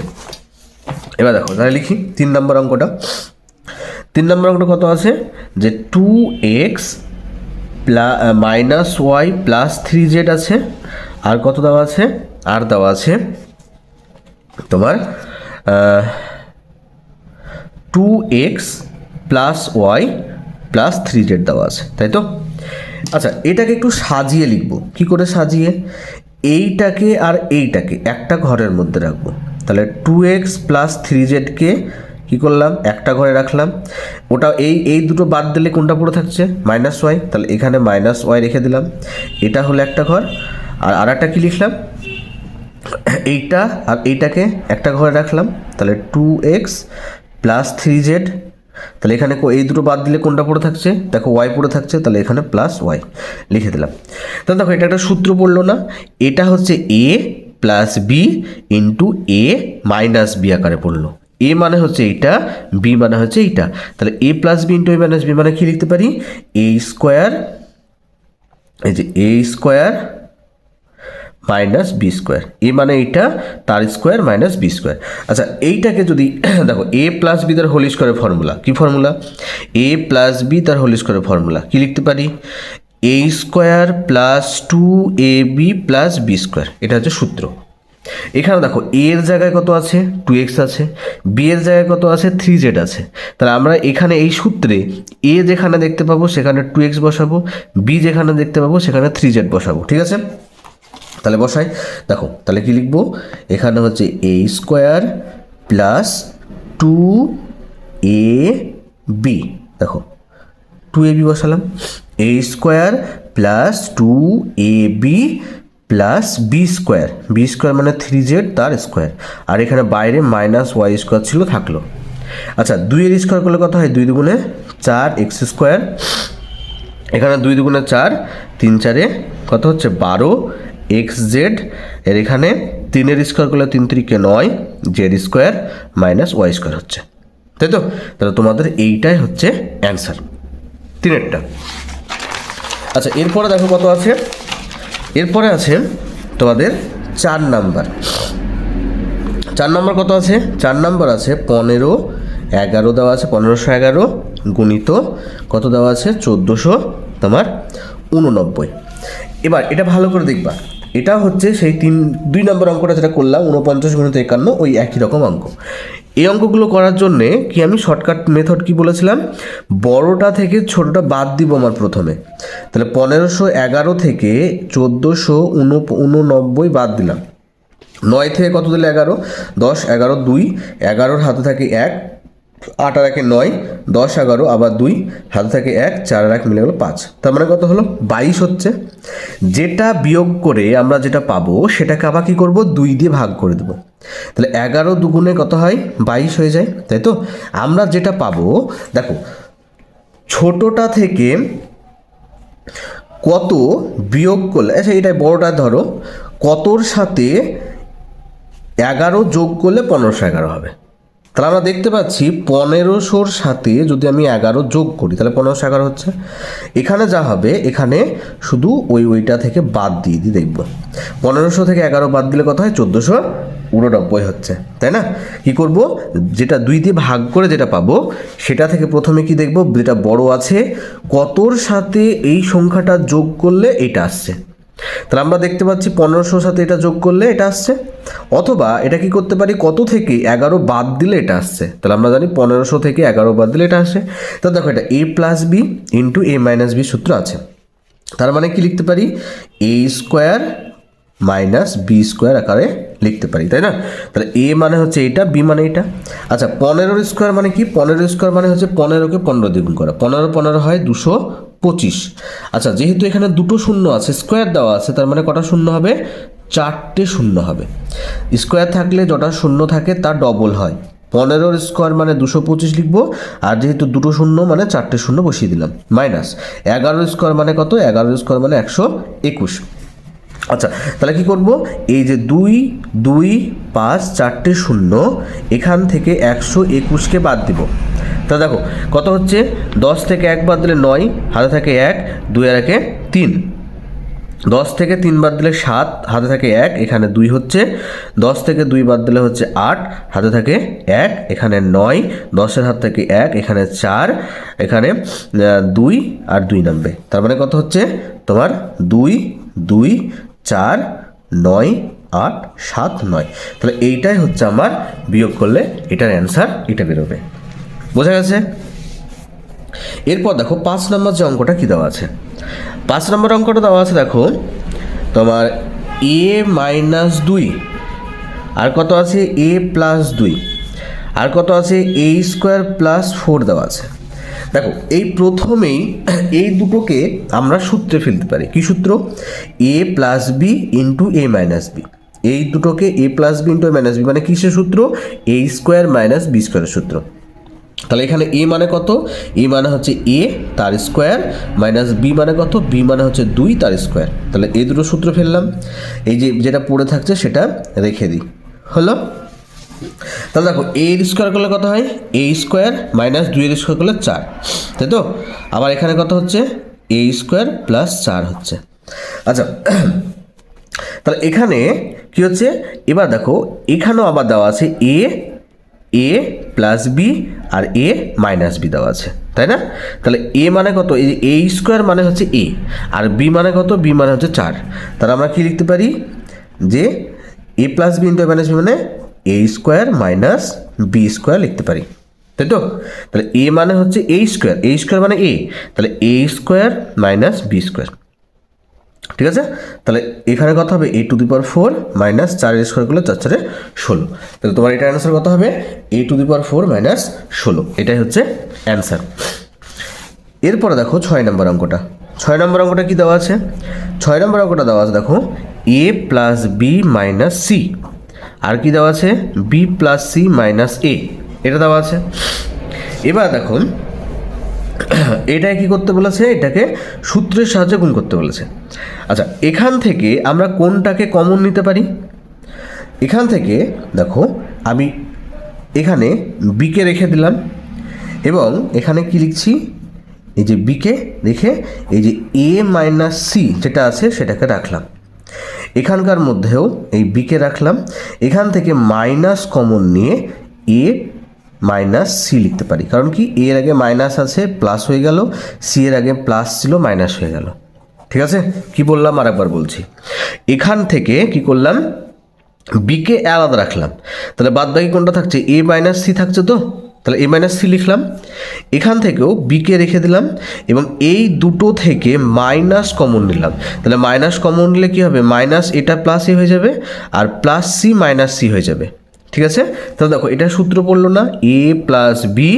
এবার দেখো তাহলে লিখি 3 নম্বর অঙ্কটা, 3 নম্বর অঙ্কটা কত আছে, যে 2x minus Y plus 3z আছে, আর কত দেওয়া আছে, আর দেওয়া আছে তোমার 2x plus Y plus 3z দেওয়া আছে, তাই তো? আচ্ছা, এটাকে একটু সাজিয়ে লিখবো, কি করে সাজিয়ে, এইটাকে আর এইটাকে একটা ঘরের মধ্যে রাখবো, তাহলে 2x প্লাস 3zকে কী করলাম, একটা ঘরে রাখলাম, ওটা এই দুটো বাদ দিলে কোনটা পড়ে থাকছে, মাইনাস ওয়াই, তাহলে এখানে মাইনাস ওয়াই রেখে দিলাম, এটা হলো একটা ঘর, আর একটা কি লিখলাম, এইটা আর এইটাকে একটা ঘরে রাখলাম, তাহলে 2x প্লাস 3z, তাহলে এখানে এই দুটো বাদ দিলে কোনটা পড়ে থাকছে, দেখো ওয়াই পড়ে থাকছে, তাহলে এখানে প্লাস ওয়াই লিখে দিলাম। তাহলে দেখো এটা একটা সূত্র পড়লো না, এটা হচ্ছে এ plus B into A minus B আকারে পড়লো, এ মানে হচ্ছে এইটা, বি মানে হচ্ছে এইটা, তাহলে এ plus B into A minus B মানে কি লিখতে পারি, এ স্কোয়ার, এই যে A square minus B square, এ মানে এইটা, তার স্কোয়ার মাইনাস বি স্কোয়ার। আচ্ছা, এইটাকে যদি দেখো এ প্লাস বি তার হোল স্কোয়ারের ফর্মুলা, কি ফর্মুলা, এ প্লাস বি তার হোল স্কোয়ারের ফর্মুলা কি লিখতে পারি, A square plus 2ab plus B square, এটা হচ্ছে সূত্র। এখানে দেখো এ এর জায়গায় কত আছে, 2x আছে, বি এর জায়গায় কত আছে, 3z আছে, তাহলে আমরা এখানে এই সূত্রে এ যেখানে দেখতে পাবো সেখানে 2x বসাবো, বি যেখানে দেখতে পাবো সেখানে 3z বসাবো, ঠিক আছে? তাহলে বসাই, দেখো তাহলে কি লিখবো, এখানে হচ্ছে এ স্কোয়ার প্লাস 2ab, দেখো 2ab বসালাম, A square plus 2ab plus B square মানে 3z তার স্কোয়ার, আর এখানে বাইরে মাইনাস ওয়াই স্কোয়ার ছিল থাকলো। আচ্ছা 2 এর স্কোয়ার করলে কত হয়, 2 দুগুণে 4x স্কোয়ার, এখানে 2 দুগুণে 4, 3 4 কত হচ্ছে 12xz, এর এখানে 3 এর স্কোয়ার করলে 3 3 9 Z square minus Y square হচ্ছে, তাই তো? তাহলে তোমাদের এইটাই হচ্ছে অ্যান্সার 3-এরটা। আচ্ছা এরপরে দেখো কত আছে, এরপরে আছে তোমাদের 4 নাম্বার। 4 নাম্বার কত আছে, 4 নাম্বার আছে 15 11 দেওয়া আছে, 1511 গুণিত কত দেওয়া আছে 1400 তোমার 89। এবার এটা ভালো করে দেখবা, এটা হচ্ছে সেই 2 নম্বর অঙ্কটা যেটা করলাম 49 গুণিত 51, ওই একই রকম অঙ্ক। এই অঙ্কগুলো করার জন্যে কি আমি শর্টকাট মেথড কি বলেছিলাম, বড়টা থেকে ছোটটা বাদ দিব আমার প্রথমে। তাহলে 1511 থেকে 1489 বাদ দিলাম, 9 থেকে কত দিলে 11, 10 11 2, 11 হাতে থাকে 1, 8 আর 1 9, 10 11 আবার 2 হাতে থাকে 1, 4 আর 1 মিলে গেলো 5, তার মানে কত হলো 22 হচ্ছে। যেটা বিয়োগ করে আমরা যেটা পাবো সেটাকে আবার কি করব, 2 দিয়ে ভাগ করে দেবো, তাহলে 11 দুগুণে কত হয় 22 হয়ে যায়, তাই তো? আমরা যেটা পাবো দেখো, ছোটটা থেকে কত বিয়োগ করলে, আচ্ছা এটাই বড়টা ধরো, কতর সাথে 11 যোগ করলে 1511 হবে। তাহলে আমরা দেখতে পাচ্ছি 1500-র সাথে যদি আমি 11 যোগ করি তাহলে 1511 হচ্ছে। এখানে যা হবে, এখানে শুধু ওইটা থেকে বাদ দিয়ে দেখব, 1500 থেকে 11 বাদ দিলে কত হয় 1489 হচ্ছে, তাই না? কি করব, যেটা 2 দিয়ে ভাগ করে যেটা পাবো সেটা থেকে প্রথমে কি দেখব, যেটা বড় আছে কতর সাথে এই সংখ্যাটা যোগ করলে এটা আসছে। তাহলে আমরা দেখতে পাচ্ছি 1500-র সাথে এটা যোগ করলে এটা আসছে, অথবা এটা কি করতে পারি, কত থেকে 11 বাদ দিলে এটা আসছে। তাহলে আমরা জানি 1500 থেকে 11 বাদ দিলে এটা আসে। তো দেখো এটা a plus B into a minus B সূত্র আছে, তার মানে কি লিখতে পারি, a square minus B square আকারে লিখতে পারি, তাই না? তাহলে a মানে হচ্ছে এটা, b মানে এটা। আচ্ছা 15 স্কোয়ার মানে কি, 15 স্কোয়ার মানে হচ্ছে 15কে 15 দিয়ে গুণ করা, 15 15 হয় 225। আচ্ছা যেহেতু এখানে দুটো শূন্য আছে, স্কোয়ার দেওয়া আছে, তার মানে কটা শূন্য হবে, 4টে শূন্য হবে। স্কোয়ার থাকলে যটা শূন্য থাকে তার ডবল হয়, 15 স্কোয়ার মানে 225 লিখবো, আর যেহেতু দুটো শূন্য মানে 4টে শূন্য বসিয়ে দিলাম, মাইনাস 11 স্কোয়ার মানে কত, 11 স্কোয়ার মানে 121। আচ্ছা তাহলে কি করব, এই যে 2 2 5 4টে শূন্য, এখান থেকে 121কে বাদ দিব। তা দেখো কত হচ্ছে, 10 থেকে 1 বাদ দিলে 9, হাতে থাকে 1, 2 আর 1 3, 10 থেকে 3 বাদ দিলে 7, হাতে থাকে 1, এখানে 2 হচ্ছে, 10 থেকে 2 বাদ দিলে হচ্ছে 8, হাতে থাকে 1, এখানে 9, 10-এর হাত থেকে 1, এখানে 4, এখানে 2 আর 2 নামবে, তার মানে কত হচ্ছে তোমার 2 2 4 9 8 7 9। তাহলে এইটাই হচ্ছে আমার বিয়োগ করলে এটার অ্যান্সার এটা বেরোবে, বোঝা গেছে? এরপর দেখো 5 নম্বর যে অঙ্কটা কী দেওয়া আছে, 5 নম্বর অঙ্কটা দেওয়া আছে দেখো তোমার a মাইনাস 2, আর কত আছে a প্লাস 2, আর কত আছে a স্কোয়ার প্লাস 4 দেওয়া আছে। দেখো এই প্রথমেই এই দুটোকে আমরা সূত্রে ফেলতে পারি, কি সূত্র, a plus B into A minus B, এই দুটোকে a plus B into A minus B মানে কিসের সূত্র, a স্কোয়ার মাইনাস বি স্কোয়ারের সূত্র। তাহলে এখানে a মানে কত, a মানে হচ্ছে a তার স্কোয়ার, মাইনাস বি মানে কত, b মানে হচ্ছে 2 তার স্কোয়ার। তাহলে এই দুটো সূত্র ফেললাম, এই যে যেটা পড়ে থাকছে সেটা রেখে দিই, হলো? তাহলে দেখো a এর স্কোয়ার করলে কত হয়, a স্কোয়ার মাইনাস 2 এর স্কোয়ার করলে 4, তাই তো? আবার এখানে কত হচ্ছে, a স্কোয়ার প্লাস 4 হচ্ছে। আচ্ছা তাহলে এখানে কি হচ্ছে, এবার দেখো এখানেও আবার দেওয়া আছে a প্লাস বি আর a মাইনাস বি দেওয়া আছে, তাই না? তাহলে a মানে কত, এই যে a স্কোয়ার মানে হচ্ছে a, আর b মানে কত, b মানে হচ্ছে 4। তাহলে আমরা কি লিখতে পারি, যে a plus B into minus B মানে a square minus B square লিখতে পারি, তাই তো? তাহলে a মানে হচ্ছে a স্কোয়ার মানে a, তাহলে a square minus B square, ঠিক আছে? তাহলে এখানে কত হবে, a to the power 4 minus 4 square করলে 4 4 16। তাহলে তোমার এটার অ্যান্সার কত হবে, a to the power 4 minus 16, এটাই হচ্ছে অ্যান্সার। এরপরে দেখো 6 নম্বর অঙ্কটা, 6 নম্বর অঙ্কটা কি দেওয়া আছে, 6 নম্বর অঙ্কটা দেওয়া আছে দেখো A plus B minus C, আর কি দেওয়া আছে বি প্লাস সি মাইনাস এ, এটা দেওয়া আছে। এবার দেখুন এটাকে কি করতে বলেছে, এটাকে সূত্রের সাহায্যে গুণ করতে বলেছে। আচ্ছা, এখান থেকে আমরা কোনটাকে কমন নিতে পারি? এখান থেকে দেখো আমি এখানে বিকে রেখে দিলাম এবং এখানে কি লিখছি, এই যে বিকে রেখে এই যে এ মাইনাস সি যেটা আছে সেটাকে রাখলাম, এখানকার মধ্যেও এই বিকে রাখলাম, এখান থেকে মাইনাস কমন নিয়ে এ মাইনাস সি লিখতে পারি, কারণ কি এর আগে মাইনাস আছে প্লাস হয়ে গেল, সি এর আগে প্লাস ছিল মাইনাস হয়ে গেল। ঠিক আছে, কি বললাম আর একবার বলছি, এখান থেকে কি করলাম বিকে আলাদা রাখলাম, তাহলে বাদ বাকি কোনটা থাকছে এ মাইনাস সি থাকছে, তো তাহলে এ মাইনাস সি লিখলাম, এখান থেকেও বিকে রেখে দিলাম এবং এই দুটো থেকে মাইনাস কমন নিলাম, তাহলে মাইনাস কমন নিলে কী হবে, মাইনাস এটা প্লাস এ হয়ে যাবে আর প্লাস সি মাইনাস সি হয়ে যাবে। ঠিক আছে, তাহলে দেখো এটা সূত্র পড়লো না, এ plus B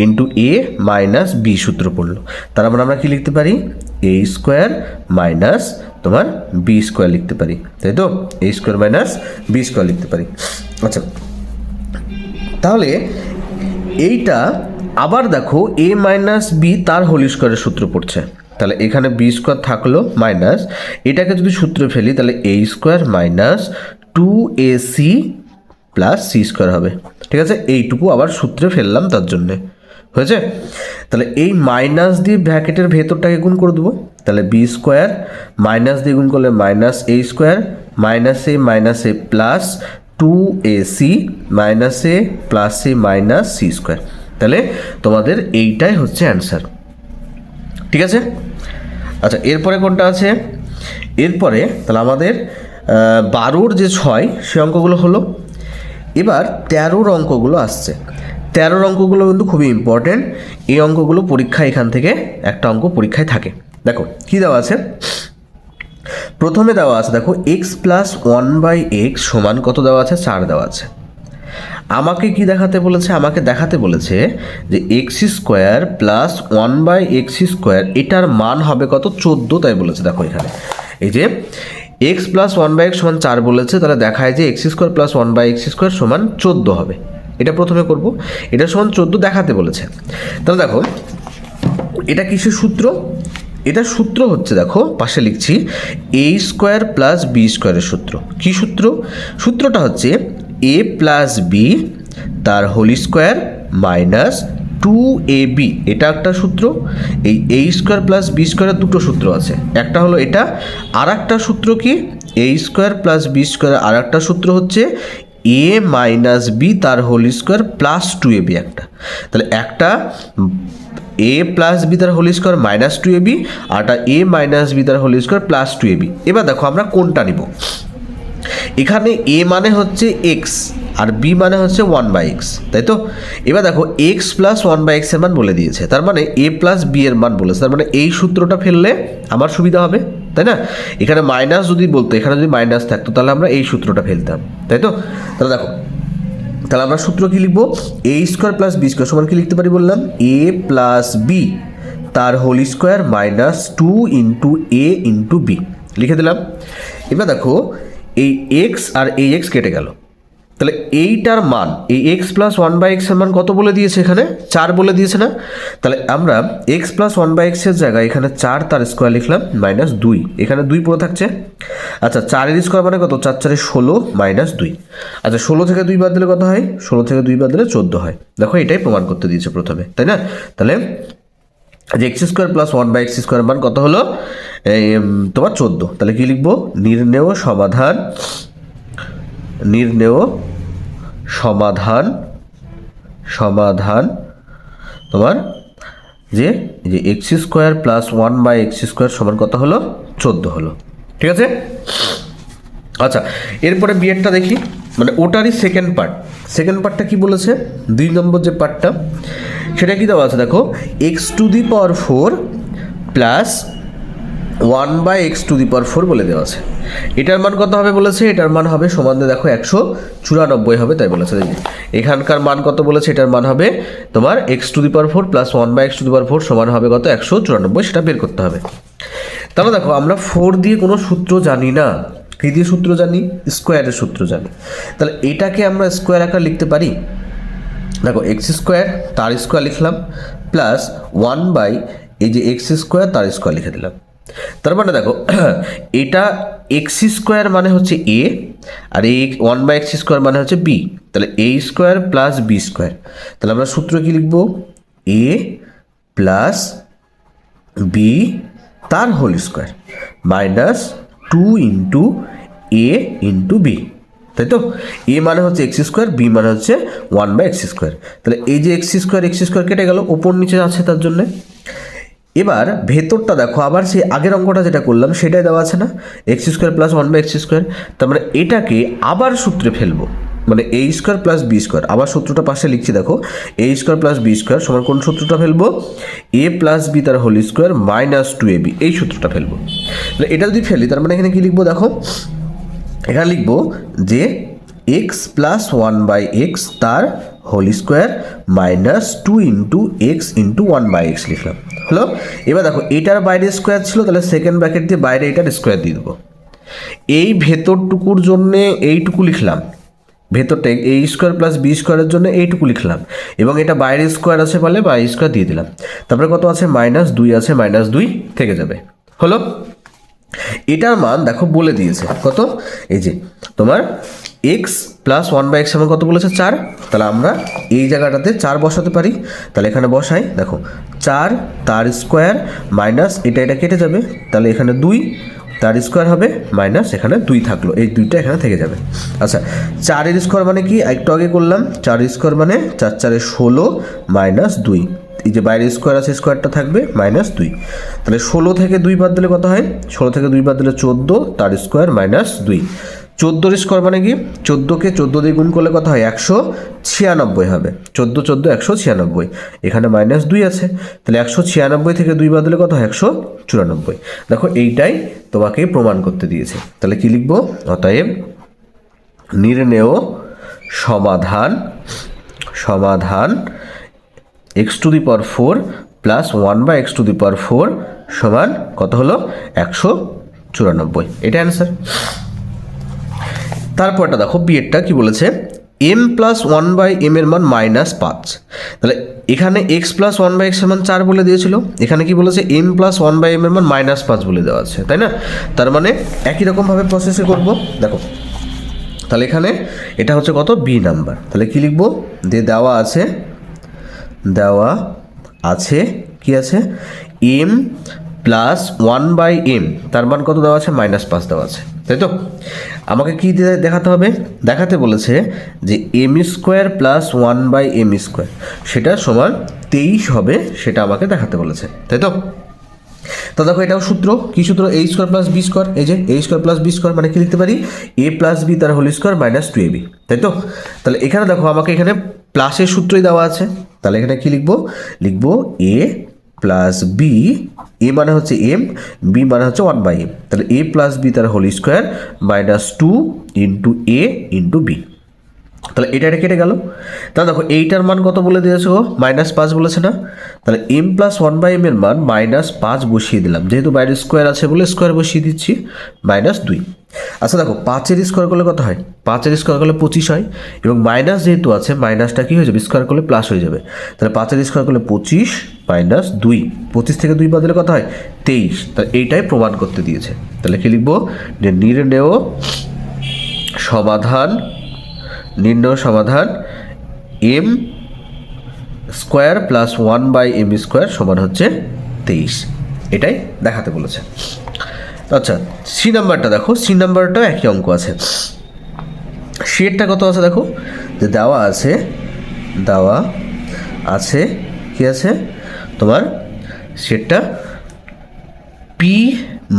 into A minus B সূত্র পড়লো, তার মানে আমরা কি লিখতে পারি এ স্কোয়ার মাইনাস তোমার বি স্কোয়ার লিখতে পারি, তাই তো এ স্কোয়ার মাইনাস বি স্কোয়ার লিখতে পারি। আচ্ছা, তাহলে এইটা আবার দেখো এ মাইনাস বি তার হোল স্কোয়ারের সূত্র পড়ছে, তাহলে এখানে বি স্কোয়ার থাকলো মাইনাস, এটাকে যদি সূত্রে ফেলি তাহলে A square minus 2ac plus C square হবে। ঠিক আছে, এইটুকু আবার সূত্রে ফেললাম তার জন্যে, হয়েছে। তাহলে এই মাইনাস দিয়ে ব্র্যাকেটের ভেতরটাকে গুণ করে দেবো, তাহলে বি স্কোয়ার মাইনাস দিয়ে গুণ করলে মাইনাস এ স্কোয়ার মাইনাস এ প্লাস 2ac মাইনাস এ প্লাস এ মাইনাস সি স্কোয়ার, তাহলে তোমাদের এইটাই হচ্ছে অ্যান্সার। ঠিক আছে, আচ্ছা এরপরে কোনটা আছে, এরপরে তাহলে আমাদের 12র যে 6 সে অঙ্কগুলো হলো, এবার 13র অঙ্কগুলো আসছে। 13র অঙ্কগুলো কিন্তু খুবই ইম্পর্টেন্ট, এই অঙ্কগুলো পরীক্ষায় এখান থেকে একটা অঙ্ক পরীক্ষায় থাকে। দেখো কি দেওয়া আছে, প্রথমে দেওয়া আছে দেখো এক্স প্লাস 1/x সমান কত দেওয়া আছে, 4 দেওয়া আছে। আমাকে কি দেখাতে বলেছে, আমাকে দেখাতে বলেছে যে X square plus 1/x square এটার মান হবে কত 14, তাই বলেছে। দেখো এখানে এই যে এক্স প্লাস 1/x সমান 4 বলেছে, তাহলে দেখায় যে X square plus 1/x square সমান 14 হবে, এটা প্রথমে করব, এটা সমান 14 দেখাতে বলেছে। তাহলে দেখো এটা কিসের সূত্র, এটা সূত্র হচ্ছে দেখো পাশে লিখছি এ স্কোয়ার প্লাস বি স্কোয়ারের সূত্র। কি সূত্র, সূত্রটা হচ্ছে এ প্লাস বি তার হোল স্কোয়ার মাইনাস 2ab, এটা একটা সূত্র। এই এ স্কোয়ার প্লাস বি স্কোয়ারের দুটো সূত্র আছে, একটা হলো এটা, আর একটা সূত্র কি A square plus B square, আর একটা সূত্র হচ্ছে এ মাইনাস বি তার হোল স্কোয়ার প্লাস 2ab একটা, তাহলে একটা এ প্লাস বি তার হোল স্কোয়ার মাইনাস 2ab, আরটা এ মাইনাস বি তার হোল স্কোয়ার প্লাস 2ab। এবার দেখো আমরা কোনটা নিব, এখানে এ মানে হচ্ছে এক্স আর বি মানে হচ্ছে 1/x, তাই তো। এবার দেখো এক্স প্লাস 1/x এর মান বলে দিয়েছে, তার মানে এ প্লাস বি এর মান বলেছে, তার মানে এই সূত্রটা ফেললে আমার সুবিধা হবে, তাই না। এখানে মাইনাস যদি বলতো, এখানে যদি মাইনাস থাকতো তাহলে আমরা এই সূত্রটা ফেলতাম, তাই তো। তাহলে দেখো তাহলে আমরা সূত্র কি লিখবো, A square plus B square সমান কি লিখতে পারি বললাম এ প্লাস বি তার হোল স্কোয়ার মাইনাস 2 ইন্টু এ ইন্টু বি, লিখে দিলাম। এবার দেখো এই এক্স আর এই এক্স কেটে গেল, তাহলে এইটার মান এই এক্স প্লাস 1/x এর মান কত বলে দিয়েছে, এখানে 4 বলে দিয়েছে না, তাহলে আমরা এক্স প্লাস 1/x এর জায়গায় এখানে 4 তার স্কোয়ার লিখলাম মাইনাস 2, এখানে 2 পড়ে থাকছে। আচ্ছা 4 এর স্কোয়ার মানে কত, 4 4 16 মাইনাস 2। আচ্ছা 16 থেকে 2 বাদ দিলে কত হয়, 16 থেকে 2 বাদ দিলে 14 হয়। দেখো এটাই প্রমাণ করতে দিয়েছে প্রথমে, তাই না। তাহলে যে X square plus 1/x square মান কত হলো তোমার 14, তাহলে কি লিখবো, নির্ণেয় সমাধান, নির্ণেয় সমাধান সমাধান তোমার যে X square plus 1/x square সমান কত হলো 14 হলো। ঠিক আছে, আচ্ছা এরপরে বিয়েরটা দেখি, মানে ওটারই সেকেন্ড পার্টটা কি বলেছে, 2 নম্বর যে পার্টটা সেটা কি দেওয়া আছে দেখো X to the power 4 plus 1/x to the power 4 বলে দেওয়া আছে। এটার মান কত হবে বলেছে, এটার মান হবে সমান দেখো 194 হবে, তাই বলেছে। এখানকার মান কত বলেছে, এটার মান হবে তোমার X to the power 4 plus 1/x to the power 4 সমান হবে কত 194, সেটা বের করতে হবে। তাহলে দেখো আমরা 4 দিয়ে কোনো সূত্র জানি না, কী দিয়ে সূত্র জানি? স্কোয়ারের সূত্র জানি। তাহলে এটাকে আমরা স্কোয়ার আকার লিখতে পারি। দেখো এক্স স্কোয়ার তার স্কোয়ার লিখলাম প্লাস 1 বাই এই যে এক্স স্কোয়ার তার স্কোয়ার লিখে দিলাম। তার মানে দেখো এটা এক্স স্কোয়ার মানে হচ্ছে এ, আর এই 1 বাই এক্স স্কোয়ার মানে হচ্ছে বি। তাহলে A square plus B square. তাহলে আমরা সূত্র কি লিখবো? এ প্লাস বি তার হোল স্কোয়ার মাইনাস 2 ইন্টু এ ইন্টু বি, তাই তো? এ মানে হচ্ছে এক্স স্কোয়ার, বি মানে হচ্ছে 1 বাই এক্স স্কোয়ার। তাহলে এই যে এক্স স্কোয়ার কেটে গেল, ওপর নিচে আছে তার জন্যে। এবার ভেতরটা দেখো, আবার সেই আগের অঙ্কটা যেটা করলাম সেটাই দেওয়া আছে না, X square plus 1 by X square. তার মানে এটাকে আবার সূত্রে ফেলবো, মানে A square plus B square. আবার সূত্রটা পাশে লিখছি দেখো, A square plus B square সমান কোন সূত্রটা ফেলবো? এ প্লাস বি তার হোল স্কোয়ার মাইনাস 2ab, এই সূত্রটা ফেলবো। তাহলে এটা যদি ফেলি তার মানে এখানে কি লিখবো? দেখো এখানে লিখবো যে এক্স প্লাস 1 বাই এক্স তার whole square minus 2 into X into 1 by X লিখলাম, হলো। এবার দেখো এটার বাইরে স্কোয়ার ছিল, তাহলে সেকেন্ড ব্র্যাকেট দিয়ে বাইরে এটার স্কোয়ার দিয়ে দেবো। এই ভেতরটুকুর জন্যে এইটুকু লিখলাম, ভেতরটা এ স্কোয়ার প্লাস বি স্কোয়ারের জন্য এইটুকু লিখলাম, এবং এটা বাইরে স্কোয়ার আছে বলে বাই স্কোয়ার দিয়ে দিলাম। তারপরে কত আছে? মাইনাস 2 আছে, মাইনাস 2 থেকে যাবে, হলো। এটার মান দেখো বলে দিয়েছে কত, এই যে তোমার এক্স প্লাস 1 বাই এক্স সমান কত বলেছে? 4। তাহলে আমরা এই জায়গাটাতে 4 বসাতে পারি। তাহলে এখানে বসাই, দেখো 4 তার স্কোয়ার মাইনাস এটা কেটে যাবে, তাহলে এখানে 2 তার স্কোয়ার হবে মাইনাস এখানে 2 থাকলো, এই 2টা এখানে থেকে যাবে। আচ্ছা 4 স্কোয়ার মানে কি? একটু আগে করলাম, 4 স্কোয়ার মানে 4 4 16 মাইনাস 2, এই যে বাইরে স্কোয়ার আছে স্কোয়ারটা থাকবে মাইনাস 2। তাহলে 16 থেকে 2 বাদ দিলে কত হয়? 16 থেকে 2 বাদ দিলে 14 তার স্কোয়ার মাইনাস 2। 14 স্কোয়ার মানে কি? 14কে 14 দিয়ে গুণ করলে কত হয়? 196 হবে। 14 196, এখানে মাইনাস 2 আছে, তাহলে 196 থেকে 2 বাদ দিলে কত হয়? 194। দেখো এইটাই তোমাকে প্রমাণ করতে দিয়েছে। তাহলে কি লিখবো? অতএব নির্ণেয় সমাধান X to the power 4 plus 1 by X to the power 4 সমান কত হলো? 194। এটা অ্যান্সার। তারপরটা দেখো বিয়েরটা কি বলেছে? এম প্লাস 1 বাই এম এর মান -5। তাহলে এখানে এক্স প্লাস 1 বাই এক্স এর মান 4 বলে দিয়েছিল, এখানে কি বলেছে? এম প্লাস 1 বাই এম এর মান -5 বলে দেওয়া আছে, তাই না? তার মানে একই রকমভাবে প্রসেসে করব। দেখো তাহলে এখানে এটা হচ্ছে কত? B number. তাহলে কি লিখবো? দেওয়া আছে কি আছে? এম প্লাস 1 বাই এম, তার মান কত দেওয়া আছে? -5 দেওয়া আছে, তাই তো? আমাকে কি দেখাতে হবে? দেখাতে বলেছে যে M square plus 1 by M square সেটা সমান 23 হবে, সেটা আমাকে দেখাতে বলেছে, তাই তো? তো দেখো এটাও সূত্র, কি সূত্র? A square plus B square. এই যে A square plus B square মানে কি লিখতে পারি? এ প্লাস বি তার হোল স্কোয়ার মাইনাস 2ab, তাই তো? তাহলে এখানে দেখো আমাকে এখানে প্লাসের সূত্রই দেওয়া আছে, তাহলে এখানে কি লিখবো? এ প্লাস বি, এ মানে হচ্ছে এম, বি মানে হচ্ছে 1 বাই এম, তাহলে এ প্লাস বি তার হোল স্কোয়ার মাইনাস 2 ইন্টু এ ইন্টু বি। তাহলে এটা কেটে গেল। তাহলে দেখো এইটার মান কত বলে দিয়েছে? ও -5 বলেছে না? তাহলে এম প্লাস 1 বাই এম এর মান -5 বসিয়ে দিলাম, যেহেতু বাইরে স্কোয়ার আছে বলে স্কোয়ার বসিয়ে দিচ্ছি, -2। আচ্ছা দেখো 5-এর স্কোয়ার করলে কত হয়? 5-এর স্কোয়ার করলে 25 হয়, এবং মাইনাস যেহেতু আছে মাইনাসটা কি হয়ে যাবে? স্কোয়ার করলে প্লাস হয়ে যাবে। তাহলে 5-এর স্কোয়ার করলে 25 মাইনাস 2, 25 থেকে 2 বাদ দিলে কত হয়? 23। তাহলে এইটাই প্রমাণ করতে দিয়েছে। তাহলে কি লিখবো? যে নির্ণেয় সমাধান M square plus 1 by M square সমান হচ্ছে 23, এটাই দেখাতে বলেছে। আচ্ছা সি নাম্বারটা দেখো, সি নাম্বারটাও একই অঙ্ক আছে। শেডটা কত আছে দেখো, যে দেওয়া আছে কি আছে তোমার? শেডটা পি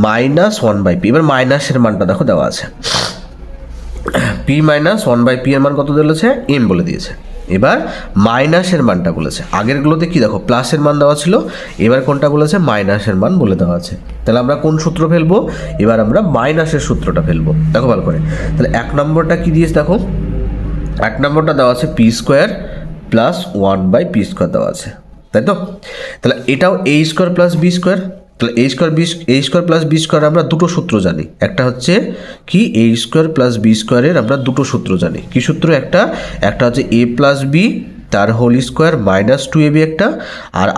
মাইনাস 1 বাই পি। এবার মাইনাসের মানটা দেখো দেওয়া আছে, পি মাইনাস 1 বাই পি এর মান কত বলেছে? এম বলে দিয়েছে। এবার মাইনাসের মানটা বলেছে, আগেরগুলোতে কি দেখো প্লাসের মান দেওয়া ছিল, এবার কোনটা বলেছে? মাইনাসের মান বলে দেওয়া আছে। তাহলে আমরা কোন সূত্র ফেলবো? এবার আমরা মাইনাসের সূত্রটা ফেলবো। দেখো ভালো করে, তাহলে 1 নম্বরটা কি দিয়েছে দেখো, 1 নম্বরটা দেওয়া আছে P square plus 1 by P square দেওয়া আছে, তাই তো? তাহলে এটাও A square plus B square, তাহলে A square plus B square আমরা দুটো সূত্র জানি। একটা হচ্ছে কি এ স্কোয়ার প্লাস বি স্কোয়ারের আমরা দুটো সূত্র জানি। কি সূত্র? একটা হচ্ছে এ প্লাস বি তার হোল স্কোয়ার মাইনাস 2ab একটা,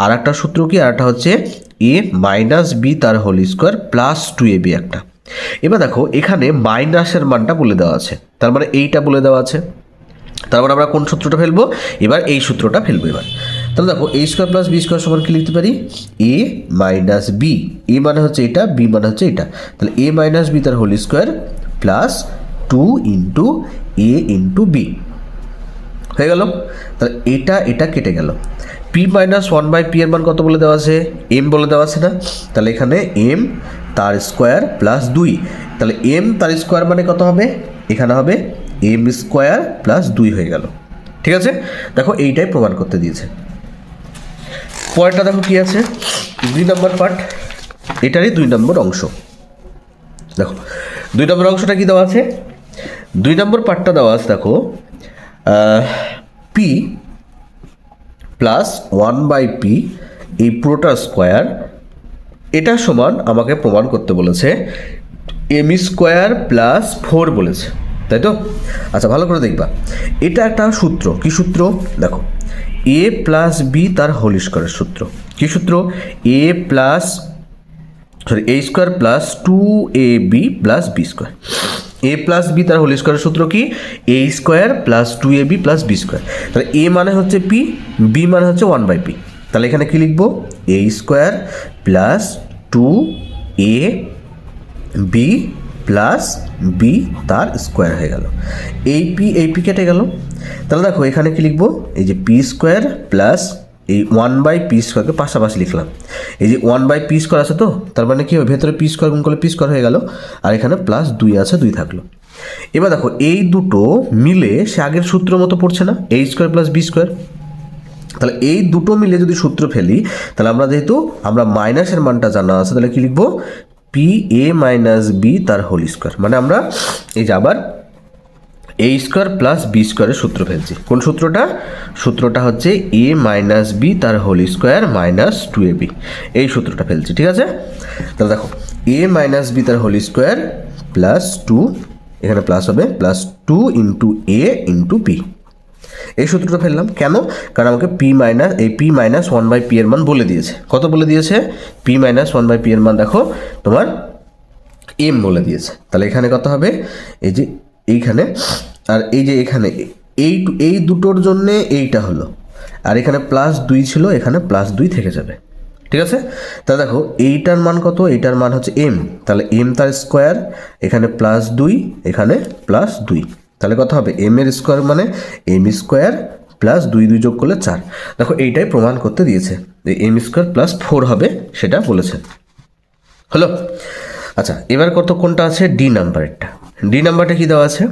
আর একটা সূত্র কি, আর একটা হচ্ছে এ মাইনাস বি তার হোল স্কোয়ার প্লাস 2ab একটা। এবার দেখো এখানে মাইনাসের মানটা বলে দেওয়া আছে, তার মানে এইটা বলে দেওয়া আছে। তার মানে আমরা কোন সূত্রটা ফেলবো? এবার এই সূত্রটা ফেলবো এবার। তাহলে দেখো A square plus B square সমান কি লিখতে পারি? এ মাইনাস বি, এ মানে হচ্ছে এটা, বি মানে হচ্ছে এটা, তাহলে এ মাইনাস বি তার হোল স্কোয়ার প্লাস 2 ইন্টু এ ইন্টু বি হয়ে গেল। তাহলে এটা কেটে গেল। পি মাইনাস 1/p এর মান কত বলে দেওয়া আছে? এম বলে দেওয়া আছে না? তাহলে এখানে এম তার স্কোয়ার প্লাস 2, তাহলে এম তার স্কোয়ার মানে কত হবে? এখানে হবে এম স্কোয়ার প্লাস 2 হয়ে গেল। ঠিক আছে, দেখো এইটাই প্রমাণ করতে দিয়েছে। পরেরটা দেখো কি আছে, 2 নম্বর পার্ট, এটারই 2 নম্বর অংশ। দেখো 2 নম্বর অংশটা কি দেওয়া আছে? 2 নম্বর পার্টটা দেওয়া আছে, দেখো পি প্লাস 1/p এই পুরোটা স্কোয়ার, এটা সমান আমাকে প্রমাণ করতে বলেছে এম স্কোয়ার প্লাস 4 বলেছে, তাই তো? আচ্ছা ভালো করে দেখবা, এটা একটা সূত্র। কি সূত্র? দেখো এ প্লাস বি তার হোল স্কোয়ারের সূত্র। কি সূত্র? A square plus 2ab plus B square. A plus B তার হোল স্কোয়ারের সূত্র কি? A square plus 2ab plus B square. তাহলে এ মানে হচ্ছে পি, বি মানে হচ্ছে 1/p। তাহলে এখানে কি লিখবো? A square plus 2ab plus B তার স্কোয়ার হয়ে গেল। এই পি কেটে গেল। তাহলে দেখো এখানে কি লিখবো? এই যে পি স্কোয়ার প্লাস এই 1/p স্কোয়ারকে পাশাপাশি লিখলাম। এই যে 1/p স্কোয়ার আছে তো, তার মানে কি হবে? ভেতরে পি স্কোয়ার গুণ করলে পি স্কোয়ার হয়ে গেল, আর এখানে প্লাস 2 আছে, 2 থাকলো। এবার দেখো এই দুটো মিলে সে আগের সূত্র মতো পড়ছে না, এ স্কোয়ার প্লাস বি স্কোয়ার। তাহলে এই দুটো মিলে যদি সূত্র ফেলি, তাহলে আমরা যেহেতু মাইনাসের মানটা জানা আছে, তাহলে কি লিখবো? পি এ মাইনাস বি তার হোল স্কোয়ার। মানে আমরা এই যে আবার এ স্কোয়ার প্লাস বি স্কোয়ারের সূত্র ফেলছি। কোন সূত্রটা? সূত্রটা হচ্ছে এ মাইনাস বি তার হোল স্কোয়ার মাইনাস 2ab, এই সূত্রটা ফেলছি। ঠিক আছে, তাহলে দেখো এ মাইনাস বি তার হোল স্কোয়ার প্লাস 2, এখানে প্লাস হবে, প্লাস 2 ইন্টু এ ইন্টু বি, এই সূত্রটা ফেললাম। কেন? কারণ আমাকে পি মাইনাস 1/p এর মান বলে দিয়েছে। কত বলে দিয়েছে? পি মাইনাস 1/p এর মান দেখো তোমার এম বলে দিয়েছে। তাহলে এখানে কত হবে? এই যে এইখানে, আর এই যে এখানে এই দুটোর জন্যে এইটা হলো, আর এখানে প্লাস 2 ছিল, এখানে প্লাস 2 থেকে যাবে। ঠিক আছে, তাহলে দেখো এইটার মান কত? এইটার মান হচ্ছে এম, তাহলে এম তার স্কোয়ার, এখানে প্লাস 2, এখানে প্লাস 2, তাহলে কত হবে? এম এর স্কোয়ার মানে এম স্কোয়ার প্লাস 2 যোগ করলে 4। দেখো এইটাই প্রমাণ করতে দিয়েছে, এম স্কোয়ার প্লাস 4 হবে, সেটা বলেছে। হলো? আচ্ছা এবার কোনটা আছে? ডি নাম্বারেরটা। ডি নাম্বারটা কি দেওয়া আছে?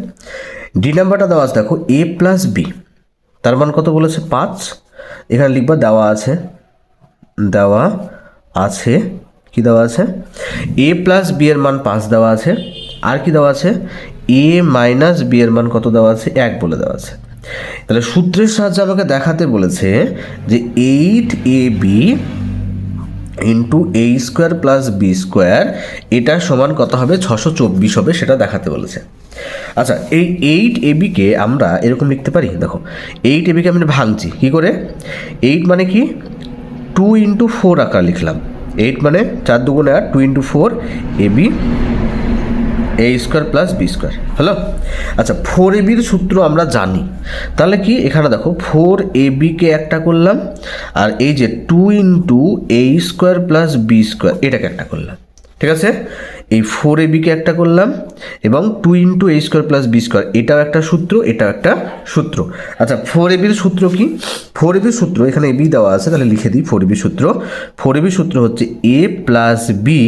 ডি নাম্বারটা দেওয়া আছে, দেখো এ প্লাস বি তার মান কত বলেছে? 5। এখানে লিখবা দেওয়া আছে কি দেওয়া আছে? এ প্লাস বি এর মান 5 দেওয়া আছে, আর কি দেওয়া আছে? এ মাইনাস বি এর মান কত দেওয়া আছে? 1 বলে দেওয়া আছে। তাহলে সূত্রের সাহায্যে আমাকে দেখাতে বলেছে যে 8ab ইন্টু এ স্কোয়ার প্লাস বি স্কোয়ার এটা সমান কত হবে? 624 হবে, সেটা দেখাতে বলেছে। আচ্ছা এই 8ab-কে আমরা এরকম লিখতে পারি। দেখো 8ab-কে আমি ভাঙছি কি করে? 8 মানে কি? 2 ইন্টু 4 আকার লিখলাম। 8 মানে 4 2 8, 2 ইন্টু 4 ab এ স্কোয়ার প্লাস বি স্কোয়ার হলো। আচ্ছা 4ab-র সূত্র আমরা জানি, তাহলে কি এখানে দেখো 4ab-কে একটা করলাম, আর এই যে 2 ইন্টু এ স্কোয়ার প্লাস বি স্কোয়ার এটাকে একটা করলাম। ঠিক আছে, এই 4ab-কে একটা করলাম, এবং 2 ইন্টু এ স্কোয়ার প্লাস বি স্কোয়ার এটাও একটা সূত্র, এটাও একটা সূত্র। আচ্ছা 4ab-র সূত্র কি? 4ab-র সূত্র এখানে এবি দেওয়া আছে, তাহলে লিখে দিই 4ab-র সূত্র। 4ab-র সূত্র হচ্ছে এ প্লাস বি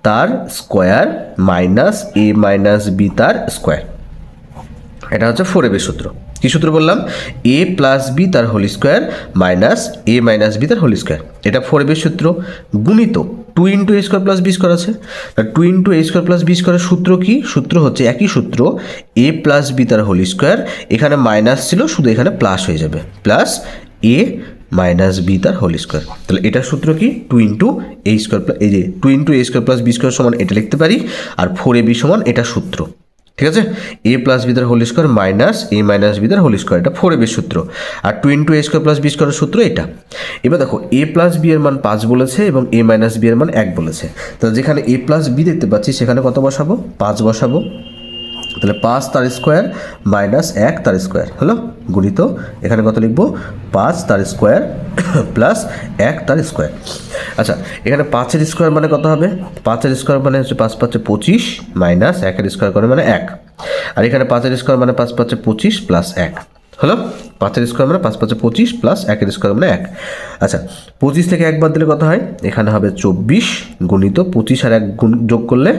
তার স্কোয়ার মাইনাস এ মাইনাস বি তার স্কোয়ার। এটা হচ্ছে 4ab-র সূত্র। কি সূত্র বললাম? এ প্লাস বি তার হোল স্কোয়ার মাইনাস এ মাইনাস বি তার হোল স্কোয়ার, এটা 4ab-র সূত্র। গুণিত 2 ইন্টু এ স্কোয়ার প্লাস বি স্কোয়ার আছে, 2 ইন্টু এ স্কোয়ার প্লাস বি স্কোয়ারের সূত্র কি? সূত্র হচ্ছে একই সূত্র, এ প্লাস বি তার হোল স্কোয়ার, এখানে মাইনাস ছিল শুধু এখানে প্লাস হয়ে যাবে, প্লাস এ মাইনাস বি তার হোল স্কোয়ার। তাহলে এটার সূত্র কি 2 ইন্টু এ স্কোয়ার, এই যে 2 ইন্টু এ স্কোয়ার প্লাস বি স্কোয়ার সমান এটা লিখতে পারি, আর 4ab সমান এটা সূত্র, ঠিক আছে। এ প্লাস বি তার হোল স্কোয়ার মাইনাস এ মাইনাস বি তার হোল স্কোয়ার, এটা 4ab সূত্র, আর 2 ইন্টু এ স্কোয়ার প্লাস বি স্কোয়ারের সূত্র এটা। এবার দেখো এ প্লাস বি এর মান 5 বলেছে এবং এ মাইনাস বি এর মান 1 বলেছে, তাহলে যেখানে এ প্লাস বি দেখতে পাচ্ছি সেখানে কত বসাবো, 5 বসাবো। তাহলে 5 তার স্কোয়ার মাইনাস 1 তার স্কোয়ার হলো গুণিত এখানে কত লিখবো, 5 তার স্কোয়ার প্লাস 1 তার স্কোয়ার। আচ্ছা, এখানে 5-এর স্কোয়ার মানে কত হবে, 5-এর স্কোয়ার মানে হচ্ছে 5 5 25 মাইনাস 1-এর স্কোয়ার করে মানে 1, আর এখানে 5-এর স্কোয়ার মানে 5 5 25 প্লাস 1 হলো। 5-এর স্কোয়ার মানে 5 5 25 প্লাস 1-এর স্কোয়ার মানে 1। আচ্ছা, 25 থেকে 1 বাদ দিলে কত হয়, এখানে হবে 24 গুণিত 25 আর 1 গুণ যোগ করলে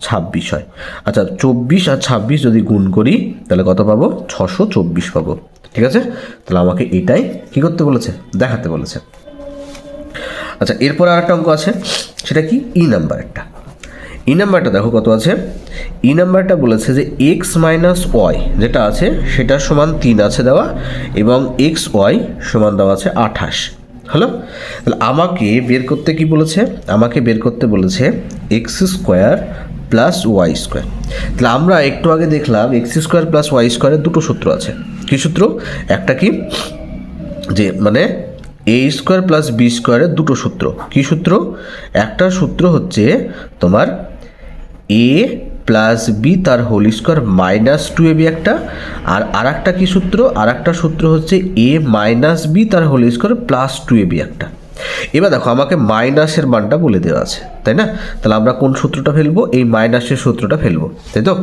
26 হয়। আচ্ছা, 24 আর 26 যদি গুণ করি তাহলে কত পাবো, 624 পাবো, ঠিক আছে। তাহলে আমাকে এটাই কী করতে বলেছে, দেখাতে বলেছে। আচ্ছা, এরপর আর একটা অঙ্ক আছে, সেটা কি ই নাম্বারটা। ই নাম্বারটা দেখো কত আছে, ই নাম্বারটা বলেছে যে এক্স মাইনাস ওয়াই যেটা আছে সেটার সমান 3 আছে দেওয়া, এবং এক্স ওয়াই সমান দেওয়া আছে 28 হলো। তাহলে আমাকে বের করতে কি বলেছে, আমাকে বের করতে বলেছে X square plus Y square. তাহলে আমরা একটু আগে দেখলাম এক্স স্কোয়ার প্লাস ওয়াই স্কোয়ারের দুটো সূত্র আছে। কী সূত্র, একটা কি যে মানে এ স্কোয়ার প্লাস বি স্কোয়ারের দুটো সূত্র। কী সূত্র, একটা সূত্র হচ্ছে তোমার এ প্লাস বি তার হোল স্কোয়ার মাইনাস 2ab একটা, আর আরেকটা কী সূত্র, আরেকটা সূত্র হচ্ছে এ মাইনাস বি তার হোল স্কোয়ার প্লাস 2ab একটা। এবার দেখো আমাকে মাইনাসের মানটা বলে দেওয়া আছে, তাই না। তাহলে আমরা কোন সূত্রটা ফেলবো, এই মাইনাসের সূত্রটা ফেলবো, তাই তো।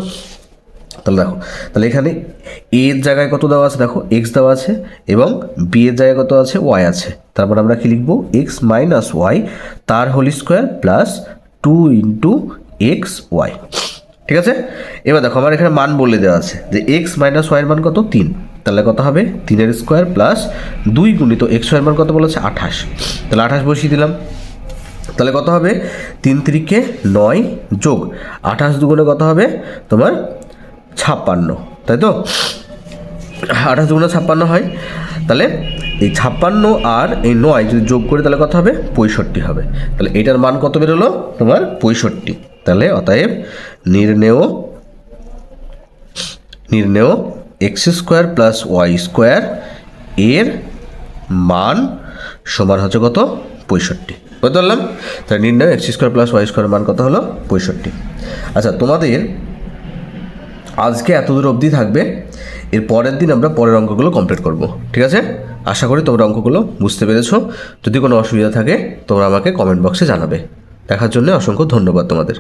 তাহলে দেখো, তাহলে এখানে এ এর জায়গায় কত দেওয়া আছে, দেখো এক্স দেওয়া আছে, এবং বি এর জায়গায় কত আছে, ওয়াই আছে। তারপর আমরা কি লিখবো, এক্স মাইনাস ওয়াই তার whole square plus 2 into X Y, ঠিক আছে। এবার দেখো আমার এখানে মান বলে দেওয়া আছে যে এক্স মাইনাস ওয়াইয়ের মান কত, 3। তাহলে কত হবে, 3-এর স্কোয়ার প্লাস 2 গুণিত এক্স ওয়াইয়ের মান কত বলেছে, 28। তাহলে 28 বসিয়ে দিলাম। তাহলে কত হবে, 3 3 × 9 যোগ 28 দুগুণে কত হবে তোমার 56, তাই তো। 28 দুগুণে 56 হয়। তাহলে এই 56 আর এই 9 যদি যোগ করি তাহলে কত হবে, 65 হবে। তাহলে এটার মান কত বেরোলো তোমার, 65। তাহলে অতএব নির্ণেয় X square plus Y square এর মান সমান হচ্ছে কত, 65, বুঝতে পারলাম। তাহলে নির্ণয় এক্স স্কোয়ার প্লাস ওয়াই স্কোয়ারের মান কত হলো, 65। আচ্ছা, তোমাদের আজকে এত দূর অবধি থাকবে, এর পরের দিন আমরা পরের অঙ্কগুলো কমপ্লিট করব, ঠিক আছে। আশা করি তোমরা অঙ্কগুলো বুঝতে পেরেছো। যদি কোনো অসুবিধা থাকে তোমরা আমাকে কমেন্ট বক্সে জানাবে। দেখার জন্য অসংখ্য ধন্যবাদ তোমাদের।